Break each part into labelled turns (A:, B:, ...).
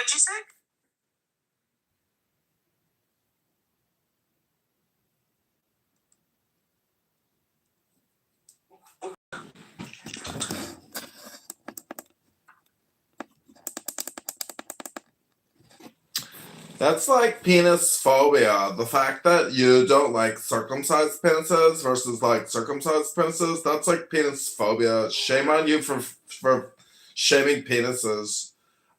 A: What'd you say?
B: That's like penis phobia. The fact that you don't like circumcised penises versus like circumcised penises, that's like penis phobia. Shame on you for shaming penises.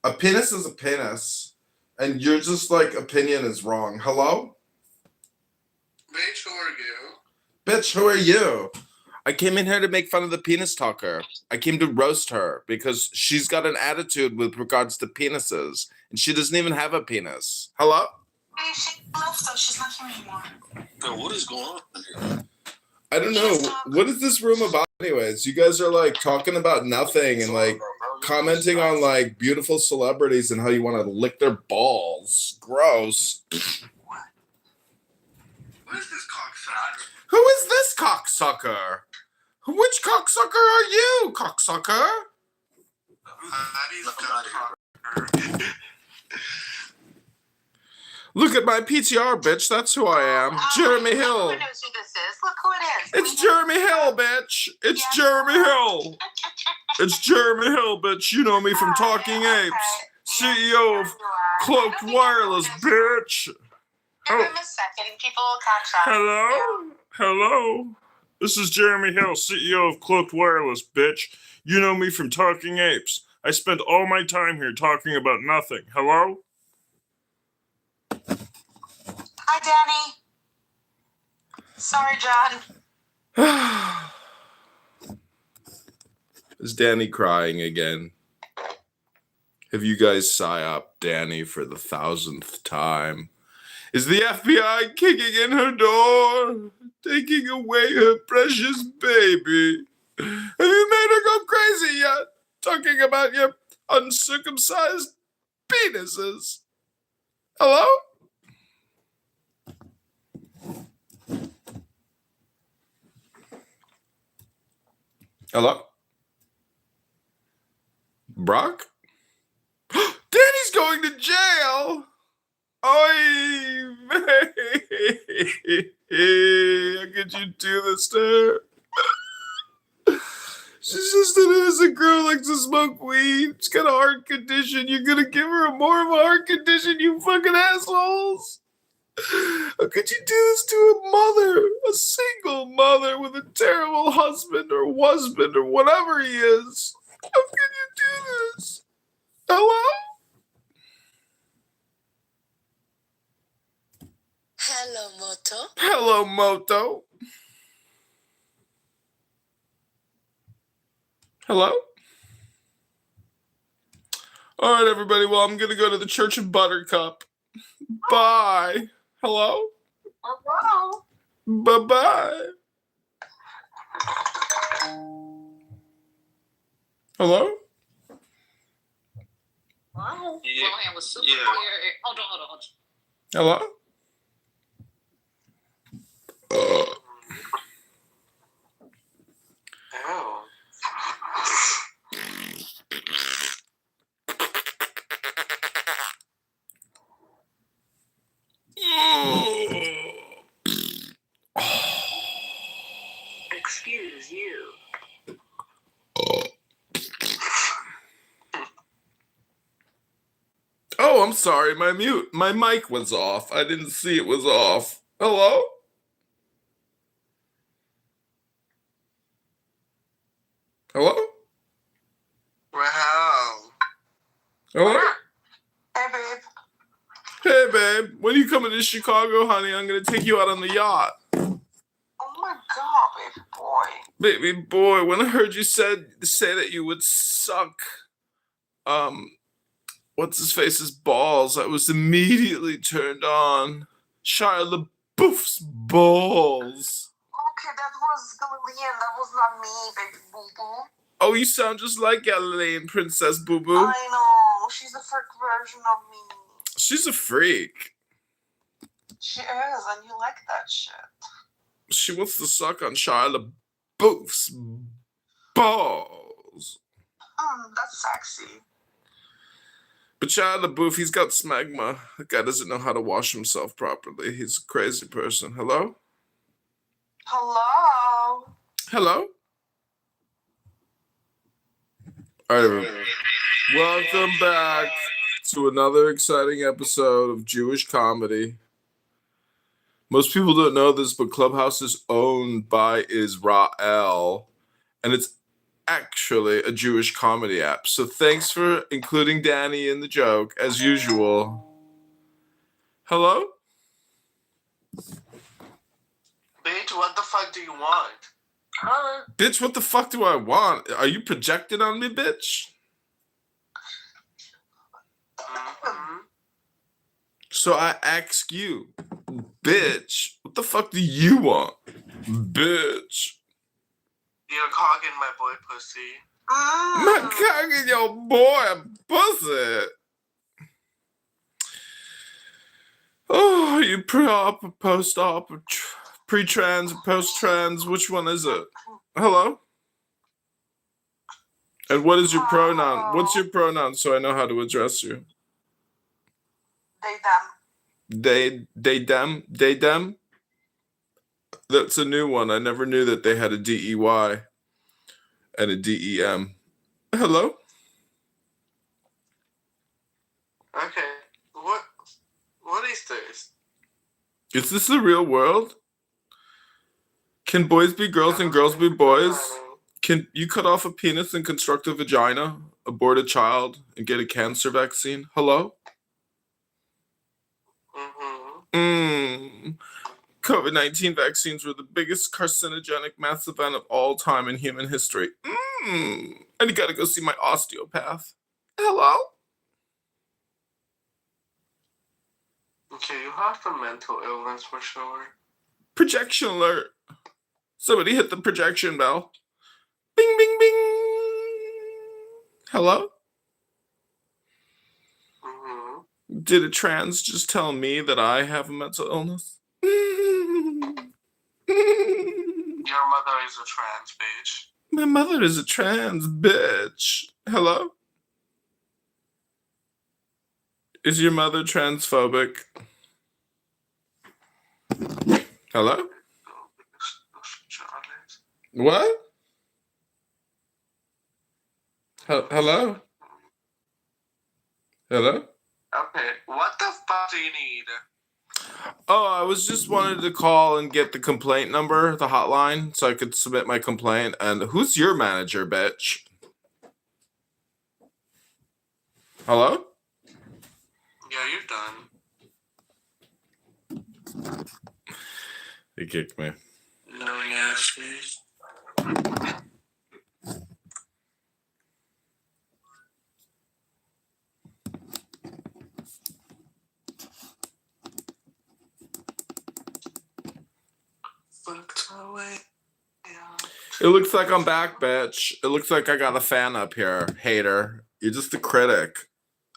B: A penis is a penis, and you're just like opinion is wrong. Hello?
C: Bitch, who are you?
B: Bitch, who are you? I came in here to make fun of the penis talker. I came to roast her because she's got an attitude with regards to penises, and she doesn't even have a penis. Hello?
A: Hey, she left, so she's not here anymore.
C: Bro, what is going on here?
B: I don't know. What is this room about anyways? You guys are like talking about nothing and like commenting on like beautiful celebrities and how you want to lick their balls. Gross.
C: What is this cocksucker?
B: Who is this cocksucker? Which cocksucker are you, cocksucker? Look at my PTR, bitch. That's who I am. Jeremy Hill.
A: Who knows who this is? Look who it is.
B: It's Jeremy Hill, bitch. It's Jeremy Hill. It's Jeremy Hill, bitch. You know me from Talking Apes. CEO of Cloaked Wireless, bitch.
A: Give him a second. People will catch up.
D: Hello. This is Jeremy Hill, CEO of Cloaked Wireless, bitch. You know me from Talking Apes. I spend all my time here talking about nothing. Hello?
A: Hi, Danny. Sorry, John.
B: Is Danny crying again? Have you guys psyoped Danny for the 1,000th time? Is the FBI kicking in her door, taking away her precious baby? Have you made her go crazy yet? Talking about your uncircumcised penises. Hello? Hello? Brock? Danny's going to jail! Oy! How could you do this to her? She's just an innocent girl who likes to smoke weed. She's got a heart condition. You're gonna give her more of a heart condition, you fucking assholes! How could you do this to a mother? A single mother with a terrible husband or whatever he is. How can you do this? Hello?
A: Hello, Moto.
B: Hello, Moto. Hello? All right, everybody. Well, I'm going to go to the Church of Buttercup. Bye. Hello?
A: Hello.
B: Bye-bye. Hello?
A: Wow.
C: Yeah.
A: Rohan was super
C: Yeah.
A: clear. Hold on.
B: Hello?
C: Ow.
A: Excuse you.
B: Oh, I'm sorry. My mic was off. I didn't see it was off. Hello? Hello?
C: Wow.
B: Hello?
A: Hey, babe.
B: Hey, babe. When are you coming to Chicago, honey? I'm going to take you out on the yacht.
A: Oh my God, baby boy.
B: Baby boy, when I heard you say that you would suck, what's his face's balls, I was immediately turned on. Shia LaBeouf's balls.
A: Okay, that was Gillian. That was not me, baby boo-boo.
B: Oh, you sound just like Galilean Princess Boo Boo.
A: I know. She's a freak version of me.
B: She's a freak.
A: She is, and you like that shit.
B: She wants to suck on Shia LaBeouf's balls.
A: That's sexy.
B: But Shia LaBeouf, he's got smegma. That guy doesn't know how to wash himself properly. He's a crazy person. Hello?
A: Hello.
B: Hello? All right, everyone. Welcome back to another exciting episode of Jewish Comedy. Most people don't know this, but Clubhouse is owned by Israel, and it's actually a Jewish comedy app. So thanks for including Danny in the joke, as usual. Hello?
C: Bitch, what the fuck do you want?
A: Huh?
B: Bitch, what the fuck do I want? Are you projected on me, bitch?
C: Mm-hmm.
B: So I ask you, bitch, what the fuck do you want? Bitch.
C: You're cogging my boy pussy.
B: My cock in your boy pussy. Oh, you pre-op or post-op or pre-trans or post-trans? Which one is it? Hello? And what is your pronoun? What's your pronoun so I know how to address you?
A: They, them.
B: They, them? That's a new one. I never knew that they had a DEY and a DEM. Hello?
C: Okay. What is this?
B: Is this the real world? Can boys be girls and girls be boys? Can you cut off a penis and construct a vagina, abort a child, and get a cancer vaccine? Hello?
C: Mm-hmm.
B: COVID-19 vaccines were the biggest carcinogenic mass event of all time in human history. And you gotta go see my osteopath. Hello?
C: Okay, you have a mental illness for sure.
B: Projection alert. Somebody hit the projection bell. Bing, bing, bing. Hello?
C: Mm-hmm.
B: Did a trans just tell me that I have a mental illness?
C: Your mother is a trans bitch.
B: My mother is a trans bitch. Hello? Is your mother transphobic? Hello? What? Hello? Hello?
C: Okay, what the fuck do you need?
B: Oh, I was just wanted to call and get the complaint number, the hotline, so I could submit my complaint. And who's your manager, bitch? Hello?
C: Yeah, you're done.
B: He kicked me.
C: No, yes, please.
B: It looks like I'm back, bitch. It looks like I got a fan up here, hater. You're just a critic.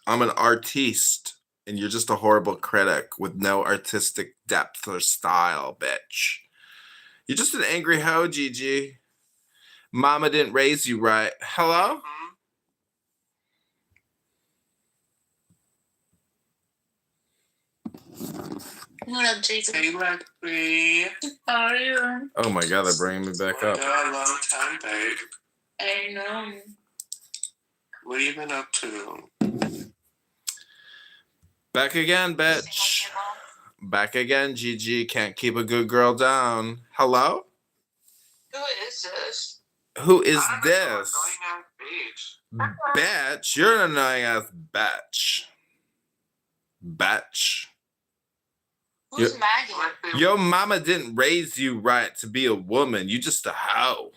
B: I'm an artiste, and you're just a horrible critic with no artistic depth or style, bitch. You're just an angry hoe, Gigi. Mama didn't raise you right. Hello?
E: What up, Jason?
C: Hey, Lexi.
E: How are you?
B: Oh my god, they're bringing me back up.
C: Yeah, a long time, babe.
E: I know.
C: What have you been up to?
B: Back again, bitch. Back again, Gigi. Can't keep a good girl down. Hello?
A: Who is this?
B: Who is
C: I don't know,
B: this?
C: annoying ass bitch.
B: Bitch. You're an annoying ass bitch. Bitch.
A: Who's
B: Yeah.
A: Maggie?
B: Your mama didn't raise you right to be a woman. You just a hoe.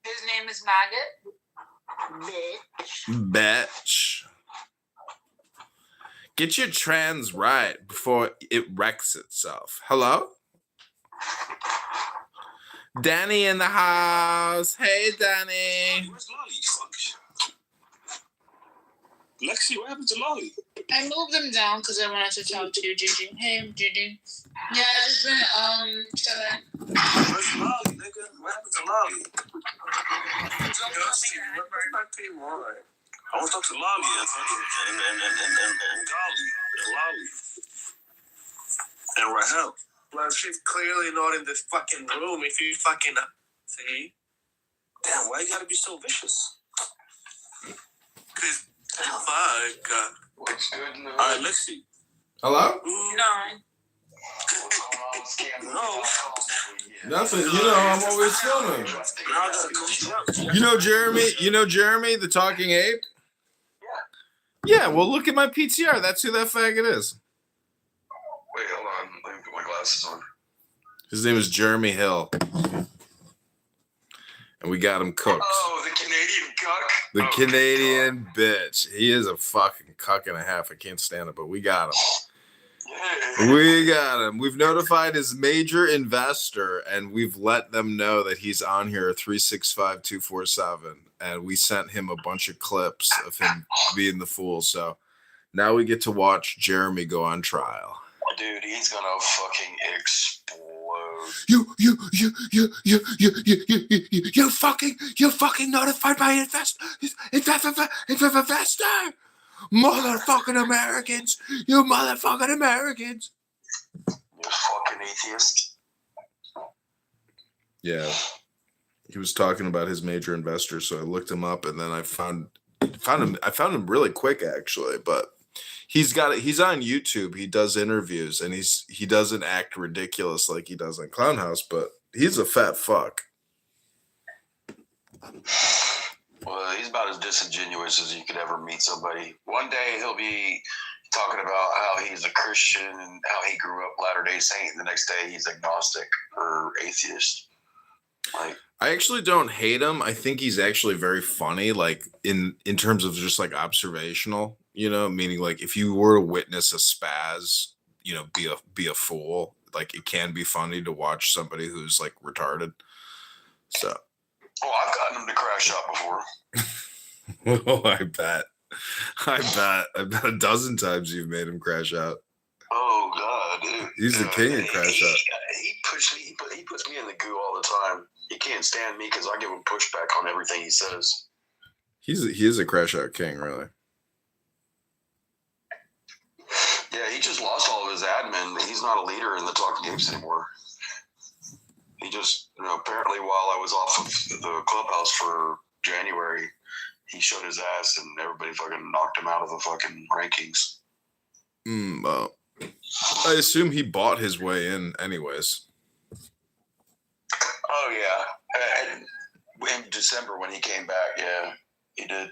A: His name is Maggot? Bitch.
B: Bitch. Get your trans right before it wrecks itself. Hello? Danny in the house. Hey, Danny.
C: Where's Lolly? Fuck. Lexi, what happened to Lolly?
E: I moved them down because I wanted to talk to you, Gigi. Hey, Gigi. Yeah, I just been chilling.
C: Where's Lolly, nigga? What happened to Lolly? What the fuck do you want?
F: I want to talk to Lolly and Golly and Lolly and Rahel. Well, she's clearly not in this fucking room. If you fucking see, damn, why you gotta be so vicious? Cause fuck.
C: What's good, man?
F: All right, let's see.
B: Hello?
E: No.
F: No.
B: Nothing. You know, I'm always filming. You know Jeremy, the talking ape? Yeah, well, look at my PTR. That's who that faggot is.
C: Wait, hold on. Let me put my glasses on.
B: His name is Jeremy Hill. And we got him cooked.
C: Oh, the Canadian cuck?
B: The
C: Oh,
B: Canadian bitch. He is a fucking cuck and a half. I can't stand it, but we got him.
C: Yeah.
B: We got him. We've notified his major investor, and we've let them know that he's on here 365-247. And we sent him a bunch of clips of him being the fool. So now we get to watch Jeremy go on trial.
C: Dude, he's gonna fucking explode.
B: You fucking notified my investor. Motherfucking Americans. You motherfucking Americans.
C: You fucking atheist.
B: Yeah. He was talking about his major investor, so I looked him up and then I found him really quick actually, but he's on YouTube. He does interviews and he doesn't act ridiculous like he does on Clownhouse, but he's a fat fuck.
C: Well, he's about as disingenuous as you could ever meet somebody. One day he'll be talking about how he's a Christian and how he grew up Latter-day Saint, and the next day he's agnostic or atheist. Like,
B: I actually don't hate him. I think he's actually very funny, like in terms of just like observational, you know, meaning like if you were to witness a spaz, you know, be a fool. Like it can be funny to watch somebody who's like retarded. So
C: I've gotten him to crash out before.
B: oh, I bet a dozen times you've made him crash out.
C: Oh God, dude.
B: He's the king of crash out.
C: He puts me in the goo all the time. He can't stand me because I give him pushback on everything he says.
B: He is a crash out king, really.
C: Yeah, he just lost all of his admin. He's not a leader in the Talking Apes anymore. He just, apparently while I was off of the Clubhouse for January, he showed his ass and everybody fucking knocked him out of the fucking rankings.
B: Well, I assume he bought his way in anyways.
C: Oh, yeah. And in December when he came back, yeah, he did.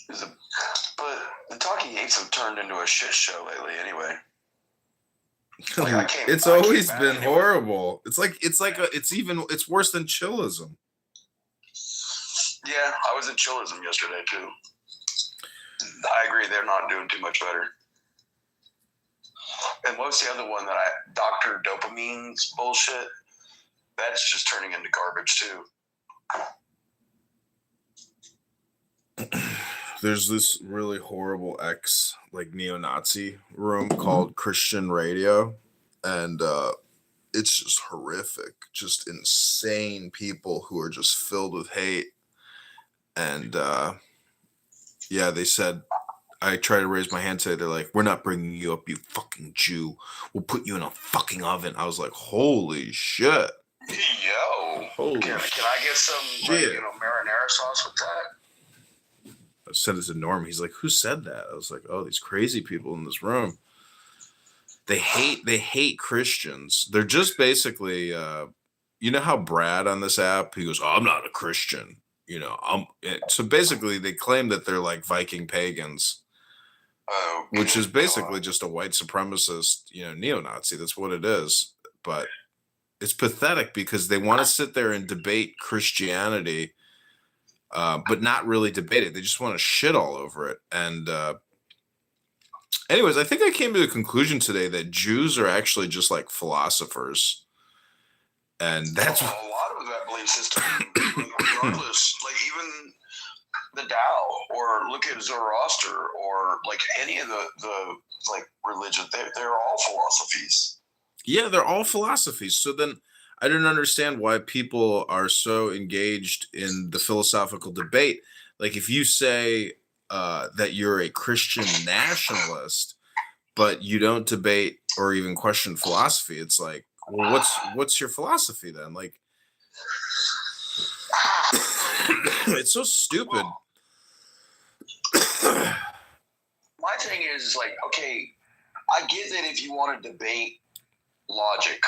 C: But the Talking Apes have turned into a shit show lately anyway.
B: It's always been horrible. It's worse than chillism.
C: Yeah, I was in chillism yesterday too. I agree, they're not doing too much better. And what's the other one Dr. Dopamine's bullshit? That's just turning into garbage too.
B: There's this really horrible neo-Nazi room called Christian Radio, and it's just horrific, just insane people who are just filled with hate. And yeah, they said, I tried to raise my hand today. They're like, we're not bringing you up, you fucking Jew. We'll put you in a fucking oven. I was like, holy shit.
C: Yo.
B: Holy
C: can I get some marinara sauce with that?
B: I said it to Norm. He's like, who said that? I was like, oh, these crazy people in this room. They hate Christians. They're just basically, you know how Brad on this app, he goes, oh, I'm not a Christian. So basically they claim that they're like Viking pagans, which is basically just a white supremacist, neo-Nazi. That's what it is. But it's pathetic because they want to sit there and debate Christianity, but not really debate it. They just want to shit all over it. And anyways, I think I came to the conclusion today that Jews are actually just like philosophers. And that's
C: a lot of that belief system, regardless, like even the Tao, or look at Zoroaster, or like any of the like religion, they're all philosophies.
B: Yeah, they're all philosophies. So then I don't understand why people are so engaged in the philosophical debate. Like if you say that you're a Christian nationalist, but you don't debate or even question philosophy, it's like, well, what's your philosophy then? Like, it's so stupid.
C: My thing is like, okay, I get that if you want to debate logic,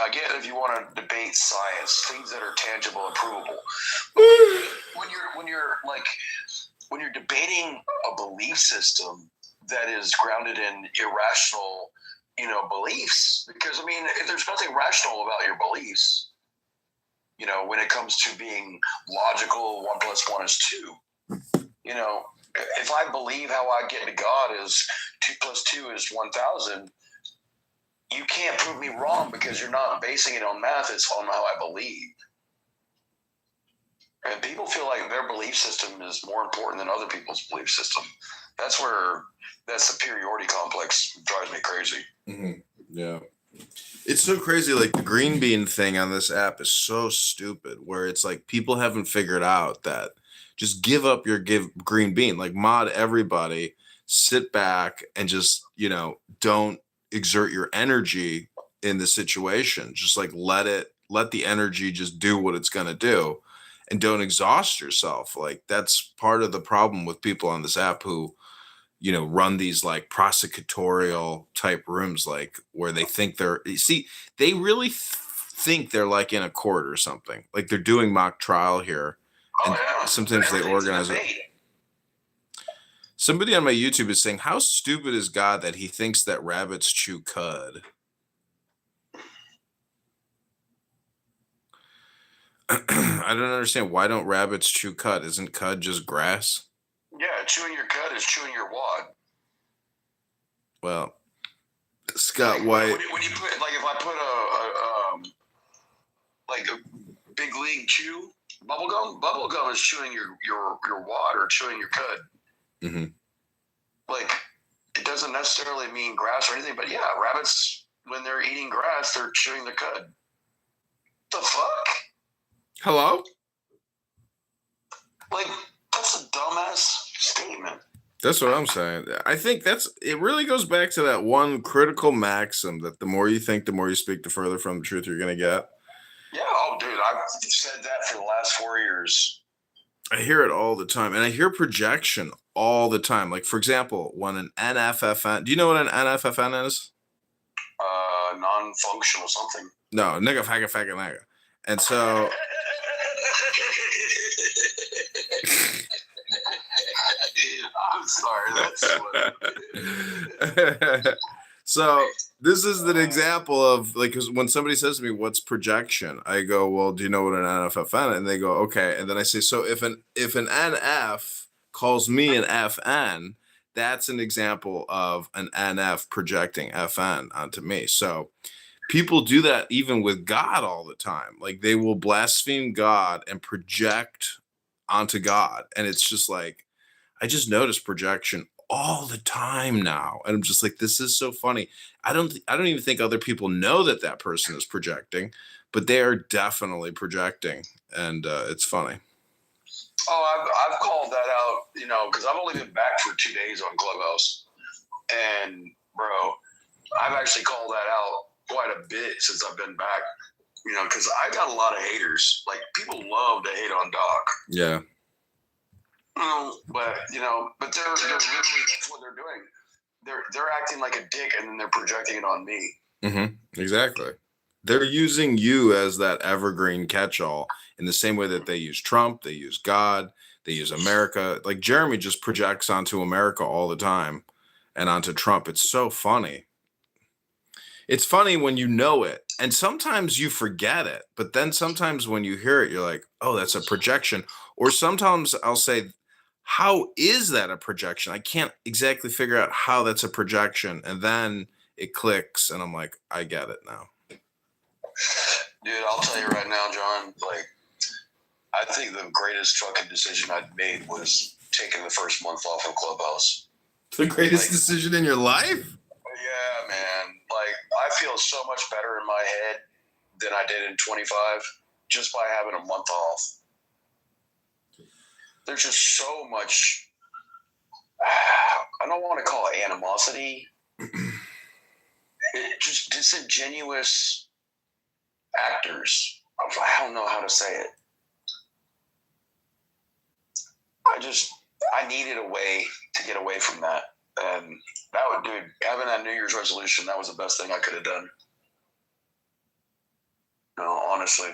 C: I get if you want to debate science, things that are tangible and provable. But when you're debating a belief system that is grounded in irrational, beliefs, because I mean, there's nothing rational about your beliefs. When it comes to being logical, 1 + 1 is 2. If I believe how I get to God is 2 + 2 is 1,000. You can't prove me wrong because you're not basing it on math. It's on how I believe. And people feel like their belief system is more important than other people's belief system. That's where that superiority complex drives me crazy.
B: Mm-hmm. Yeah. It's so crazy. Like the green bean thing on this app is so stupid, where it's like people haven't figured out that just give up your green bean, like mod everybody, sit back and just, don't exert your energy in the situation. Just like let the energy just do what it's going to do, and don't exhaust yourself. Like that's part of the problem with people on this app who, run these like prosecutorial type rooms, like where they think they really think they're like in a court or something, like they're doing mock trial here. And sometimes they organize it. Somebody on my YouTube is saying, how stupid is God that he thinks that rabbits chew cud? I don't understand. Why don't rabbits chew cud? Isn't cud just grass?
C: Yeah, chewing your cud is chewing your wad.
B: Well, Scott White.
C: When you put, like, if I put a big league chew bubblegum is chewing your wad or chewing your cud.
B: Mm-hmm.
C: Like, it doesn't necessarily mean grass or anything, but yeah, rabbits, when they're eating grass, they're chewing the cud. The fuck?
B: Hello?
C: Like, that's a dumbass statement.
B: That's what I'm saying. I think it really goes back to that one critical maxim that the more you think, the more you speak, the further from the truth you're going to get.
C: Yeah, oh, dude, I've said that for the last 4 years.
B: I hear it all the time, and I hear projection all the time. Like, for example, when an NFFN, do you know what an NFFN is?
C: Non-functional something.
B: No, nigga, faggot, nigga. And so...
C: I'm sorry, that's funny.
B: So this is an example of, like, because when somebody says to me, what's projection? I go, well, do you know what an NFFN? And they go, okay. And then I say, so if an NF calls me an FN, that's an example of an NF projecting FN onto me. So people do that even with God all the time. Like they will blaspheme God and project onto God. And it's just like, I just notice projection all the time now, and I'm just like, this is so funny. I don't even think other people know that person is projecting, but they are definitely projecting, and it's funny.
C: Oh, I've called that out, because I've only been back for 2 days on Clubhouse, and bro, I've actually called that out quite a bit since I've been back, because I got a lot of haters. Like people love to hate on Doc.
B: Yeah.
C: But they're literally, that's what they're doing. They're acting like a dick, and then they're projecting it on me.
B: Mm-hmm. Exactly. They're using you as that evergreen catch-all in the same way that they use Trump, they use God, they use America. Like Jeremy just projects onto America all the time and onto Trump. It's so funny. It's funny when you know it, and sometimes you forget it. But then sometimes when you hear it, you're like, oh, that's a projection. Or sometimes I'll say, how is that a projection? I can't exactly figure out how that's a projection. And then it clicks and I'm like, I get it now.
C: Dude, I'll tell you right now, John, like, I think the greatest fucking decision I'd made was taking the first month off of Clubhouse.
B: The greatest decision in your life?
C: Yeah, man. Like, I feel so much better in my head than I did in 25 just by having a month off. There's just so much, I don't want to call it animosity, just disingenuous actors. I don't know how to say it. I needed a way to get away from that. And that would, dude, having that New Year's resolution, that was the best thing I could have done. No, honestly.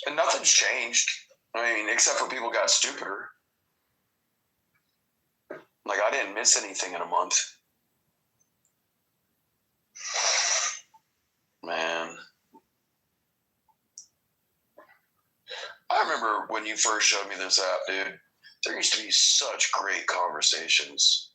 C: And nothing's changed. I mean, except for people got stupider. Like, I didn't miss anything in a month. Man. I remember when you first showed me this app, dude. There used to be such great conversations.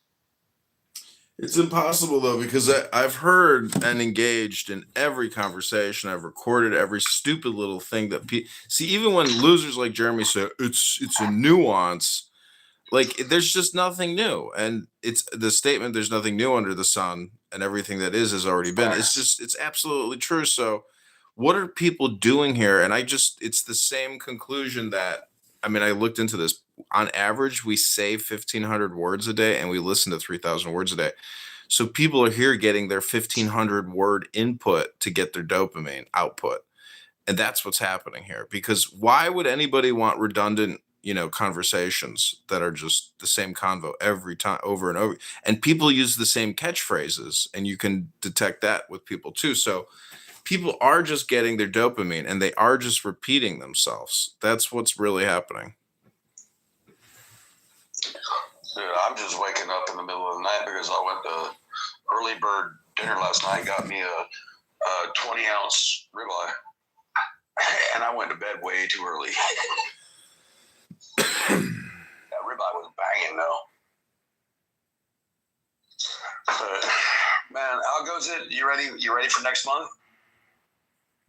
B: It's impossible, though, because I've heard and engaged in every conversation. I've recorded every stupid little thing that people see. Even when losers like Jeremy say it's a nuance, like there's just nothing new. And it's the statement, there's nothing new under the sun, and everything that has already been. It's absolutely true. So what are people doing here? And it's the same conclusion that, I mean, I looked into this. On average, we say 1,500 words a day and we listen to 3,000 words a day. So people are here getting their 1,500 word input to get their dopamine output. And that's what's happening here. Because why would anybody want redundant, conversations that are just the same convo every time, over and over? And people use the same catchphrases, and you can detect that with people too. So people are just getting their dopamine and they are just repeating themselves. That's what's really happening.
C: Dude, I'm just waking up in the middle of the night because I went to early bird dinner last night and got me a 20-ounce ribeye. And I went to bed way too early. That ribeye was banging, though. But, man, how goes it? You ready for next month?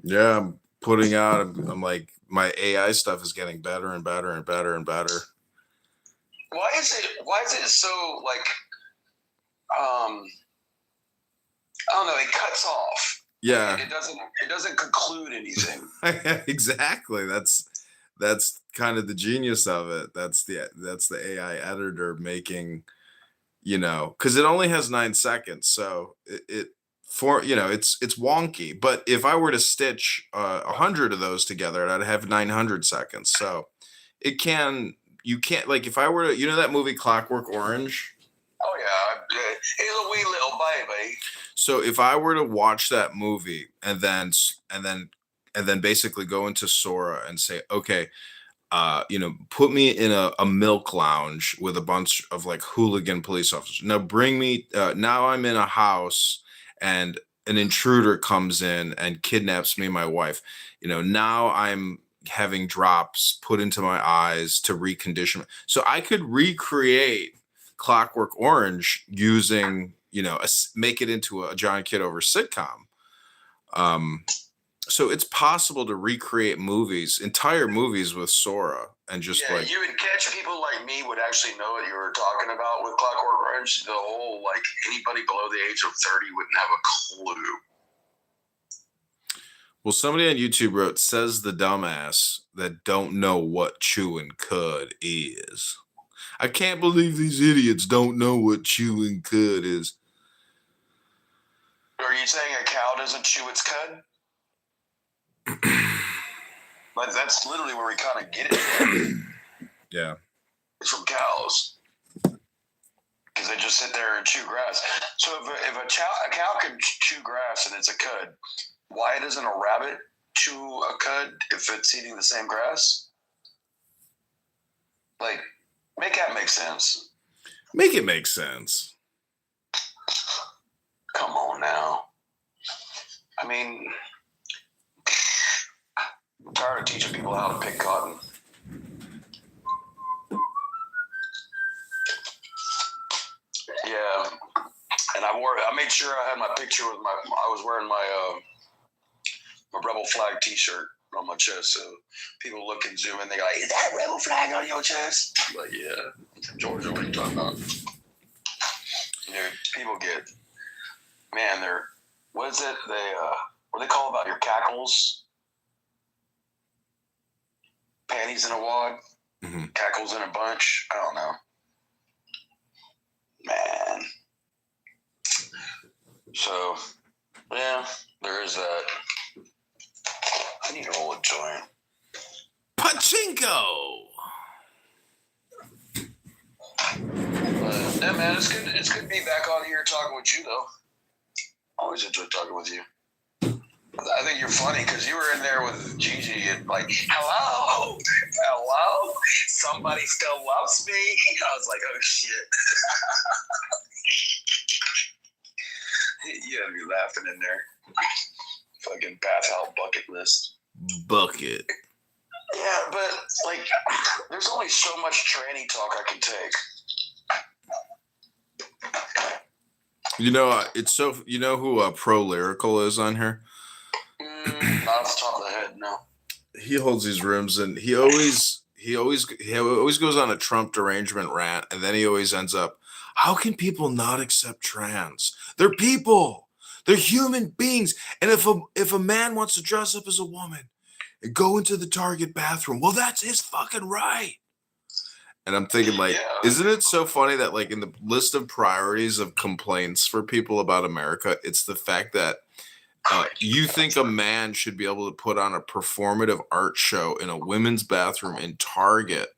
B: Yeah, I'm putting out, I'm like, my AI stuff is getting better and better and better and better.
C: Why is it so, like, I don't know, it cuts off.
B: Yeah.
C: It doesn't conclude anything.
B: Exactly. That's kind of the genius of it. That's the AI editor making, because it only has 9 seconds. So it's wonky. But if I were to stitch 100 of those together, I'd have 900 seconds. So you can't, like, if I were to, that movie Clockwork Orange?
C: Oh yeah, he's a wee little baby.
B: So if I were to watch that movie and then basically go into Sora and say, okay, put me in a milk lounge with a bunch of like hooligan police officers. Now bring me, now I'm in a house and an intruder comes in and kidnaps me and my wife. Now I'm having drops put into my eyes to recondition me. So I could recreate Clockwork Orange using, make it into a John Kitover sitcom. So it's possible to recreate entire movies with Sora and just
C: you would catch people like me would actually know what you were talking about with Clockwork Orange. The whole, like, anybody below the age of 30 wouldn't have a clue.
B: Well, somebody on YouTube wrote, says the dumbass that don't know what chewing cud is. I can't believe these idiots don't know what chewing cud is.
C: Are you saying a cow doesn't chew its cud? But that's literally where we kind of get it from.
B: Yeah.
C: It's from cows. Because they just sit there and chew grass. So if a cow can chew grass and it's a cud, why doesn't a rabbit chew a cud if it's eating the same grass? Like, make that make sense.
B: Make it make sense.
C: Come on now. I mean, I'm tired of teaching people how to pick cotton. Yeah. And I made sure I had my picture with I was wearing my Rebel flag t-shirt on my chest, so people look and zoom in, they go, is that Rebel flag on your chest? I'm like, yeah, I'm from Georgia, what are you talking about? Dude, people get, man, what is it? What do they call about your cackles? Panties in a wad, cackles in a bunch. I don't know, man. So, yeah, there is that. I need to roll a joint.
B: Pachinko.
C: Yeah, man, it's good. It's good to be back on here talking with you, though. Always enjoy talking with you. I think you're funny because you were in there with Gigi and like, hello, somebody still loves me. I was like, oh shit. You had me laughing in there. Fucking bath out bucket list.
B: Bucket.
C: Yeah, but like, there's only so much tranny talk I can take.
B: You know, it's so. You know who Pro Lyrical is on here?
C: Not off the top of the head, no.
B: He holds these rooms, and he always goes on a Trump derangement rant, and then he always ends up, how can people not accept trans? They're people. They're human beings. And if a man wants to dress up as a woman and go into the Target bathroom, well, that's his fucking right. And I'm thinking, like, isn't it so funny that, like, in the list of priorities of complaints for people about America, it's the fact that you think a man should be able to put on a performative art show in a women's bathroom in Target.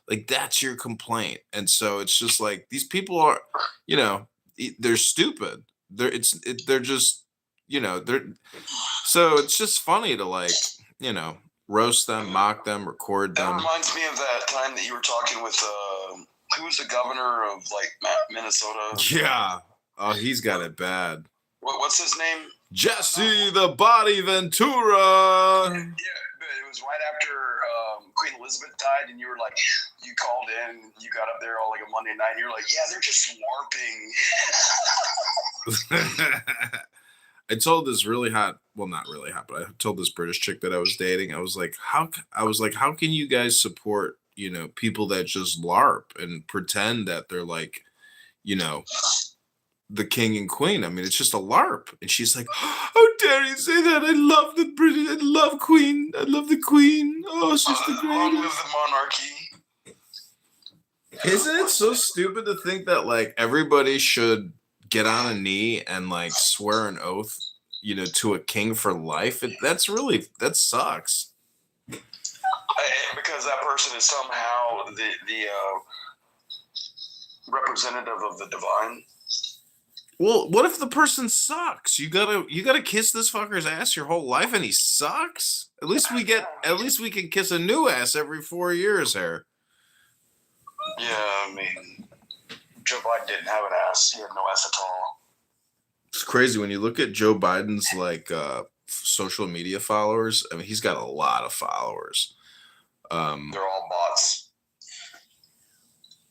B: Like, that's your complaint. And so it's just like, these people are, you know, they're stupid. They're just, you know, so it's just funny to, like, you know, roast them, mock them, record them.
C: That reminds me of that time that you were talking with, who was the governor of, like, Minnesota?
B: Yeah. Oh, he's got it bad.
C: What's his name?
B: Jesse the Body Ventura.
C: Yeah, but it was right after Queen Elizabeth died, and you were like, you called in, you got up there all like a Monday night, and you're like, yeah, they're just LARPing.
B: I told this really hot, well, not really hot, but I told this British chick that I was dating, I was like, how can you guys support, you know, people that just LARP and pretend that they're like, you know, the king and queen? I mean, it's just a LARP. And she's like, how dare you say that? I love the British. I love Queen. I love the Queen. Oh, she's the
C: Long live
B: greatest.
C: the monarchy.
B: Isn't it so stupid to think that, like, everybody should get on a knee and, like, swear an oath, you know, to a king for life? That sucks.
C: Because that person is somehow the representative of the divine.
B: Well, what if the person sucks? You gotta kiss this fucker's ass your whole life, and he sucks. At least we can kiss a new ass every 4 years here.
C: Yeah, I mean, Joe Biden didn't have an ass. He had no ass at all.
B: It's crazy when you look at Joe Biden's like social media followers. I mean, he's got a lot of followers.
C: They're all bots.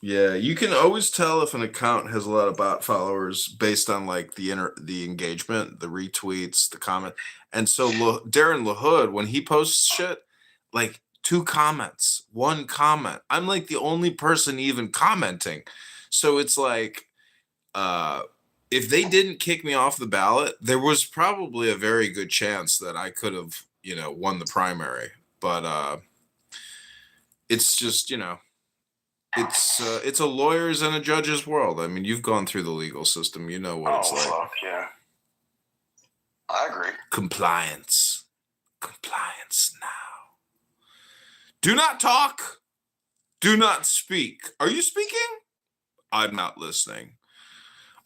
B: Yeah, you can always tell if an account has a lot of bot followers based on like the engagement, the retweets, the comment. And so Darren LaHood, when he posts shit, like 2 comments, 1 comment. I'm like the only person even commenting. So it's like, if they didn't kick me off the ballot, there was probably a very good chance that I could have, you know, won the primary. But it's just, you know, it's a lawyer's and a judge's world. I mean, you've gone through the legal system. You know what it's like.
C: Fuck, yeah. I agree.
B: Compliance now. Do not talk. Do not speak. Are you speaking? I'm not listening.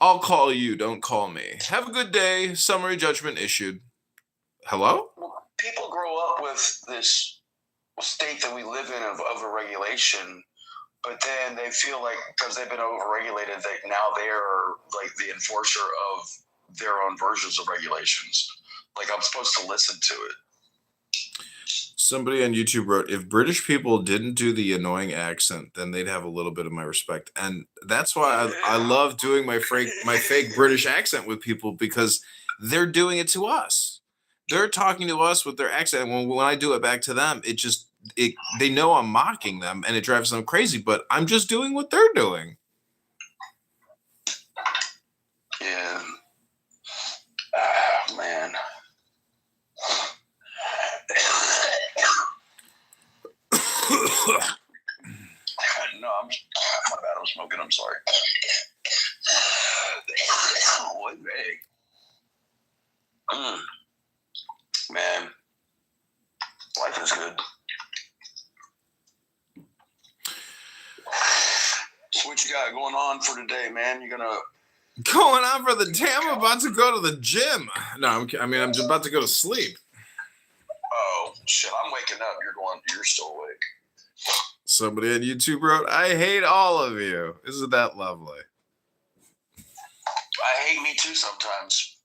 B: I'll call you. Don't call me. Have a good day. Summary judgment issued. Hello?
C: Well, people grow up with this state that we live in of overregulation, but then they feel like because they've been overregulated, that now they're like the enforcer of their own versions of regulations. Like I'm supposed to listen to it.
B: Somebody on YouTube wrote, if British people didn't do the annoying accent, then they'd have a little bit of my respect. And that's why I love doing my fake British accent with people, because they're doing it to us. They're talking to us with their accent. And when I do it back to them, they know I'm mocking them and it drives them crazy, but I'm just doing what they're doing.
C: Yeah. smoking. I'm sorry. What man, life is good. So what you got going on for today, man? You gonna
B: Going on for the day? I'm about to go to the gym. No, I'm just about to go to sleep.
C: Oh shit! I'm waking up. You're still awake.
B: Somebody on YouTube wrote, "I hate all of you." Isn't that lovely?
C: I hate me too sometimes.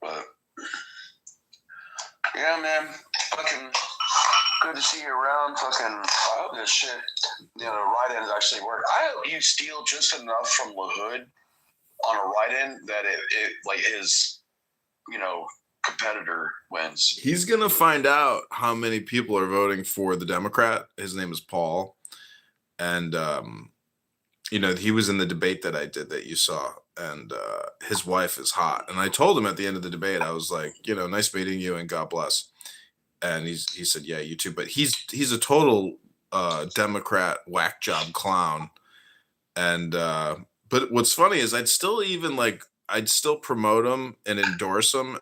C: But yeah, man, fucking good to see you around. Fucking, I hope this shit, write-ins actually work. I hope you steal just enough from LaHood on a write-in that it like his, competitor wins.
B: He's gonna find out how many people are voting for the Democrat. His name is Paul, and he was in the debate that I did that you saw, and his wife is hot. And I told him at the end of the debate, I was like, nice meeting you and God bless. And he said, yeah, you too. But he's a total Democrat whack job clown. And but what's funny is I'd still promote him and endorse him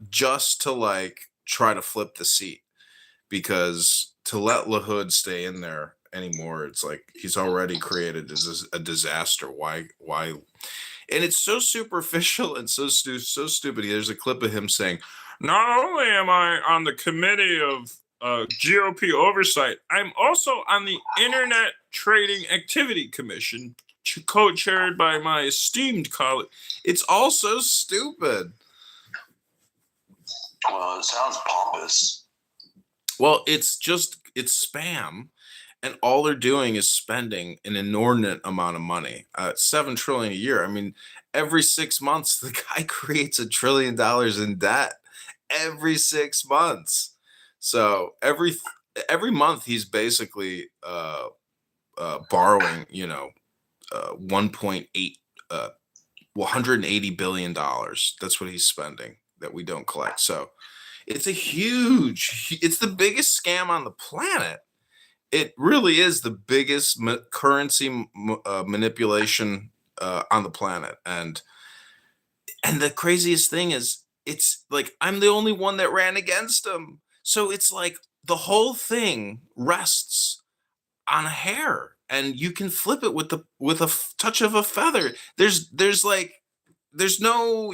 B: just to try to flip the seat, because to let LaHood stay in there anymore, it's like he's already created a disaster. Why? And it's so superficial and so stupid. There's a clip of him saying,
D: "Not only am I on the committee of GOP oversight, I'm also on the Internet Trading Activity Commission, co-chaired by my esteemed colleague."
B: It's all so stupid.
C: Well, it sounds pompous.
B: Well, it's spam, and all they're doing is spending an inordinate amount of money, $7 trillion a year. I mean, every 6 months, the guy creates $1 trillion in debt. Every 6 months. So every month he's basically borrowing, $180 billion. That's what he's spending that we don't collect. So it's the biggest scam on the planet. It really is the biggest currency manipulation on the planet. And the craziest thing is, it's like I'm the only one that ran against him. So it's like the whole thing rests on a hair, and you can flip it with a touch of a feather. There's no,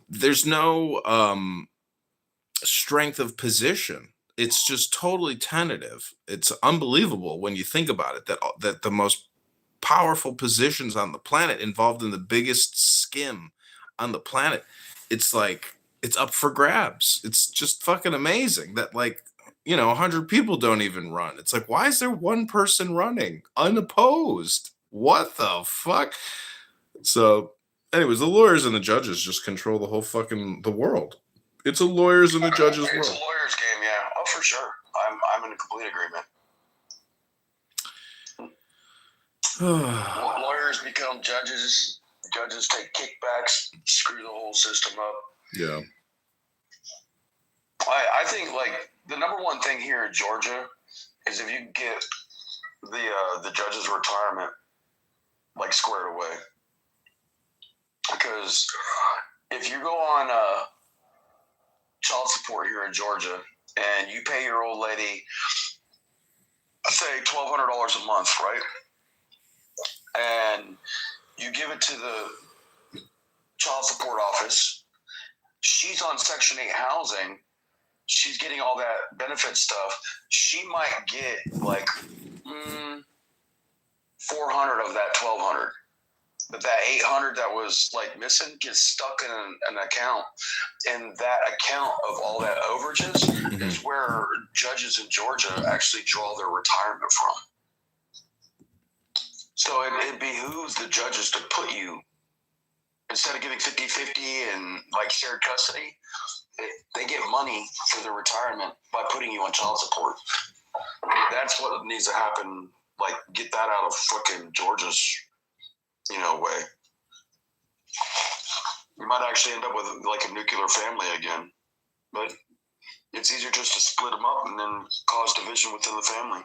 B: there's no strength of position. It's just totally tentative. It's unbelievable when you think about it, that the most powerful positions on the planet involved in the biggest skim on the planet, it's up for grabs. It's just fucking amazing that 100 people don't even run. It's like, why is there one person running unopposed? What the fuck? So anyways, the lawyers and the judges just control the whole the world. It's a lawyers and the judges world.
C: It's a lawyer's game, yeah. Oh, for sure. I'm in complete agreement. Lawyers become judges. Judges take kickbacks, screw the whole system up.
B: Yeah.
C: I think the number one thing here in Georgia is if you get the judges' retirement squared away. Because if you go on child support here in Georgia and you pay your old lady, say $1,200 a month, right? And you give it to the child support office, she's on Section 8 housing, she's getting all that benefit stuff, she might get 400 of that 1,200. But that 800 that was missing gets stuck in an account, and that account of all that overages is where judges in Georgia actually draw their retirement from. So it behooves the judges to put you, instead of giving 50-50 and shared custody, they get money for their retirement by putting you on child support. That's what needs to happen. Get that out of fucking Georgia's way. might actually end up with like a nuclear family again. But it's easier just to split them up and then cause division within the family.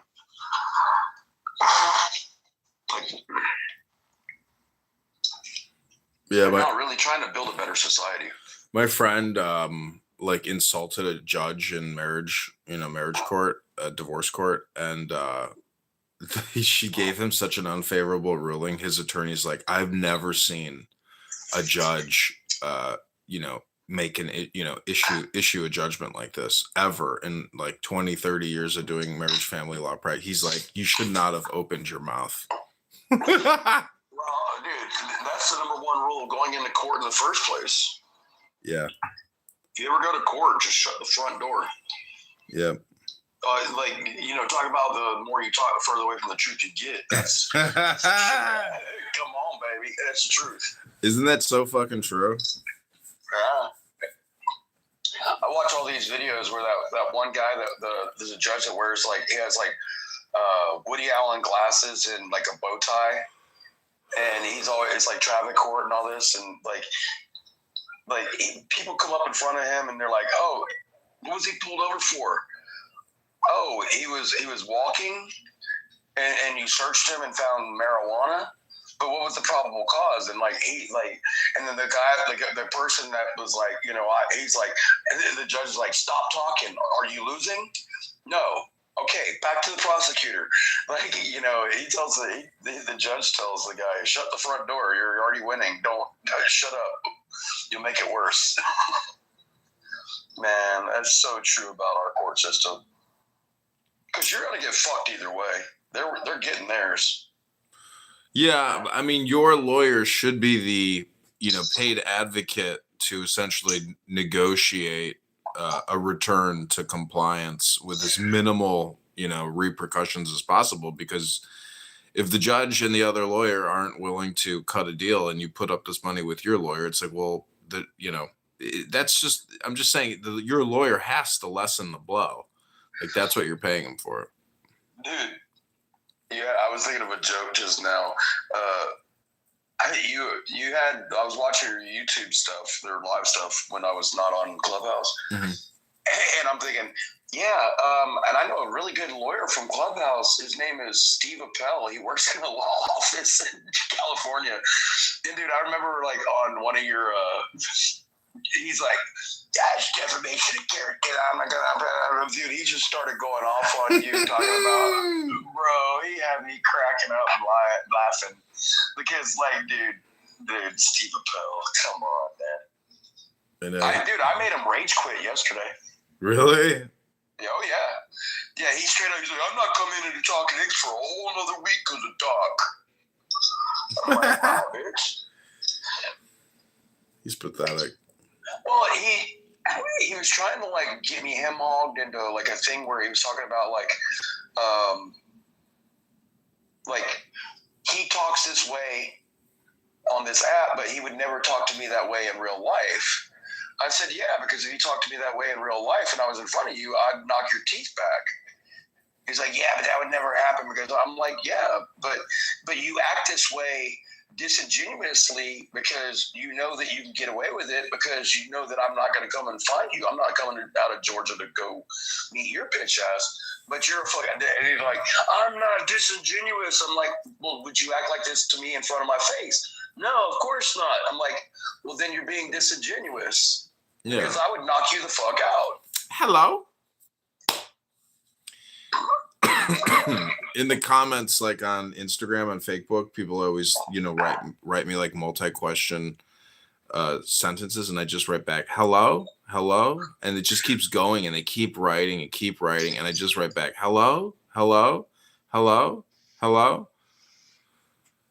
B: Yeah,
C: we're not really trying to build a better society.
B: My friend like insulted a judge in marriage court, divorce court, and she gave him such an unfavorable ruling. His attorney's like, I've never seen a judge make an issue a judgment like this ever in like 20-30 years of doing marriage family law practice. He's like, you should not have opened your mouth.
C: Well, dude, that's the number one rule of going into court in the first place.
B: Yeah.
C: If you ever go to court, just shut the front door.
B: Yeah.
C: Talk about the more you talk, the further away from the truth you get. That's come on, baby. That's the truth.
B: Isn't that so fucking true?
C: Yeah. I watch all these videos where that one guy there's a judge that wears he has Woody Allen glasses and like a bow tie, and he's always like traffic court and all this, and people come up in front of him and they're like, oh, what was he pulled over for? Oh, he was walking and you searched him and found marijuana. But what was the probable cause? And and then the guy, the person that was like, he's like, and the judge is like, stop talking. Are you losing? No. Okay, back to the prosecutor. He tells the judge tells the guy, shut the front door. You're already winning. Don't shut up. You'll make it worse. Man, that's so true about our court system. Because you're gonna get fucked either way. They're getting theirs.
B: Yeah, I mean, your lawyer should be the paid advocate to essentially negotiate a return to compliance with as minimal repercussions as possible. Because if the judge and the other lawyer aren't willing to cut a deal and you put up this money with your lawyer, it's like, well, that's just, I'm just saying your lawyer has to lessen the blow. Like, that's what you're paying him for.
C: Dude, yeah, I was thinking of a joke just now. I was watching your YouTube stuff, their live stuff, when I was not on Clubhouse. Mm-hmm. And I'm thinking, and I know a really good lawyer from Clubhouse. His name is Steve Appel. He works in a law office in California. And dude, I remember on one of your, he's like, that's defamation of character. I'm not gonna, dude. He just started going off on you, talking about, bro. He had me cracking up, laughing, because dude, Steve Appel, come on, man. I made him rage quit yesterday.
B: Really?
C: Oh yeah. He straight up. He's like, I'm not coming into Talking X for a whole another week because of Doc. I'm like, wow, bitch.
B: He's pathetic.
C: Well, he was trying to get me hemhogged into a thing where he was talking about he talks this way on this app, but he would never talk to me that way in real life. I said, yeah, because if you talked to me that way in real life and I was in front of you, I'd knock your teeth back. He's like, yeah, but that would never happen, because I'm like, yeah, but you act this way disingenuously because you know that you can get away with it, because you know that I'm not going to come and find you. I'm not coming out of Georgia to go meet your bitch ass. But you're a fucking, and he's like, I'm not disingenuous. I'm like, well, would you act like this to me in front of my face? No, of course not. I'm like, well, then you're being disingenuous. Yeah. Because I would knock you the fuck out.
B: Hello. In the comments, on Instagram and Facebook, people always, write me multi-question sentences, and I just write back, hello, and it just keeps going, and they keep writing, and I just write back, hello.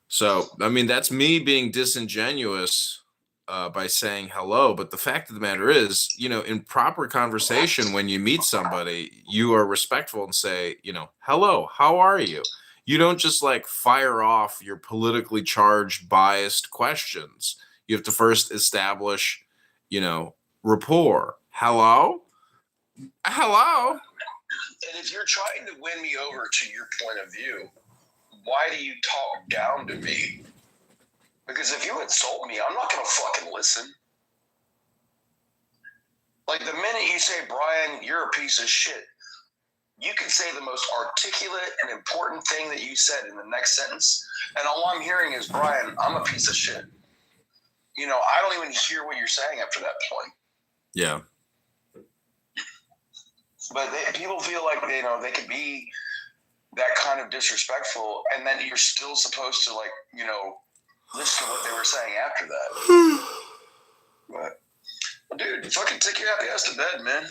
B: So, I mean, that's me being disingenuous by saying hello. But the fact of the matter is, in proper conversation, when you meet somebody, you are respectful and say, hello, how are you? You don't just fire off your politically charged, biased questions. You have to first establish, rapport. Hello. And
C: if you're trying to win me over to your point of view, why do you talk down to me? Because if you insult me, I'm not going to fucking listen. Like the minute you say, Brian, you're a piece of shit, you can say the most articulate and important thing that you said in the next sentence, and all I'm hearing is, Brian, I'm a piece of shit. You know, I don't even hear what you're saying after that point.
B: Yeah.
C: But people feel like, you know, they could be that kind of disrespectful, and then you're still supposed to, like, you know, listen to what they were saying after that. But, dude, fucking take your happy ass to bed, man.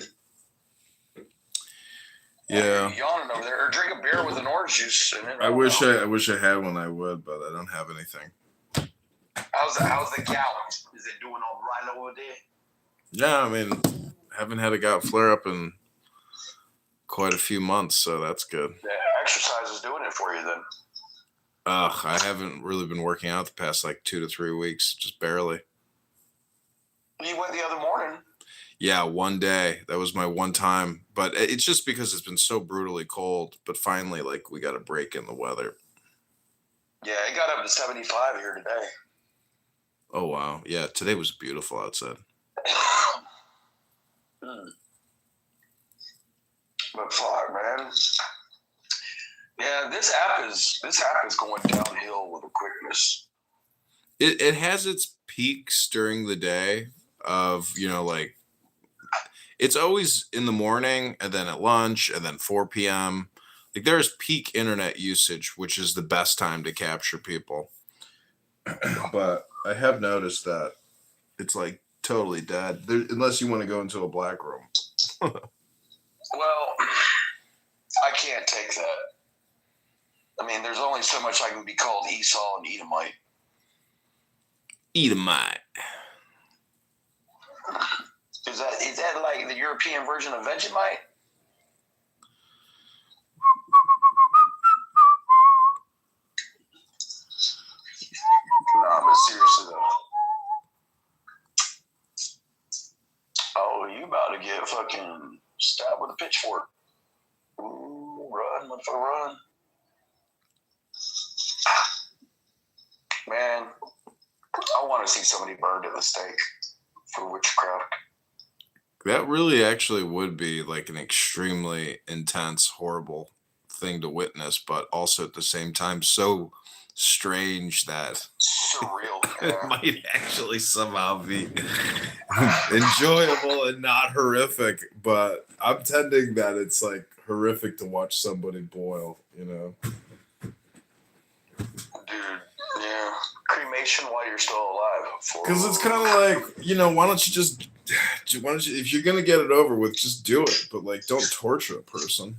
B: Yeah.
C: You're yawning over there, or drink a beer with an orange juice. And then,
B: I wish I had one. I would, but I don't have anything.
C: How's the gout? Is it doing all right over there?
B: Yeah, I mean, haven't had a gout flare up in quite a few months, so that's good.
C: Yeah, exercise is doing it for you then.
B: I haven't really been working out the past like 2 to 3 weeks, just barely.
C: You went the other morning.
B: Yeah, one day. That was my one time. But it's just because it's been so brutally cold. But finally, like, we got a break in the weather.
C: Yeah, it got up to 75 here today.
B: Oh, wow. Yeah, today was beautiful outside.
C: But fuck, man. Yeah, this app is going downhill with a quickness.
B: It has its peaks during the day of, you know, like, it's always in the morning and then at lunch and then 4 p.m. Like, there's peak internet usage, which is the best time to capture people. But I have noticed that it's like totally dead, unless you want to go into a black room.
C: Well, I can't take that. I mean, there's only so much I can be called Esau and Edomite.
B: Edomite.
C: Is that like the European version of Vegemite? No, but seriously though. Oh, you about to get fucking stabbed with a pitchfork. Ooh, run, motherfucker, run. Man, I want to see somebody burned at the stake for witchcraft.
B: That really actually would be like an extremely intense, horrible thing to witness, but also at the same time so strange that
C: Surreal.
B: it
C: Yeah.
B: might actually somehow be enjoyable and not horrific. But I'm tending that it's like horrific to watch somebody boil, you know?
C: Dude, yeah. Cremation while you're still alive.
B: Because it's kind of like, you know, why don't you, if you're going to get it over with, just do it. But, like, don't torture a person.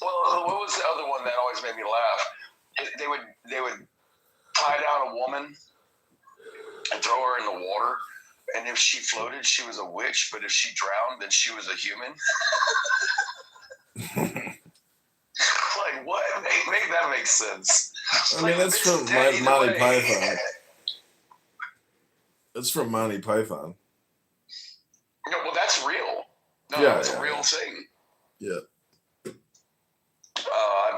C: Well, what was the other one that always made me laugh? They would tie down a woman and throw her in the water. And if she floated, she was a witch. But if she drowned, then she was a human. Like, what? Make that make sense.
B: I mean, that's from Monty Python. That's from Monty Python.
C: No, well, that's real. No,
B: Yeah,
C: that's
B: yeah,
C: a real thing.
B: Yeah.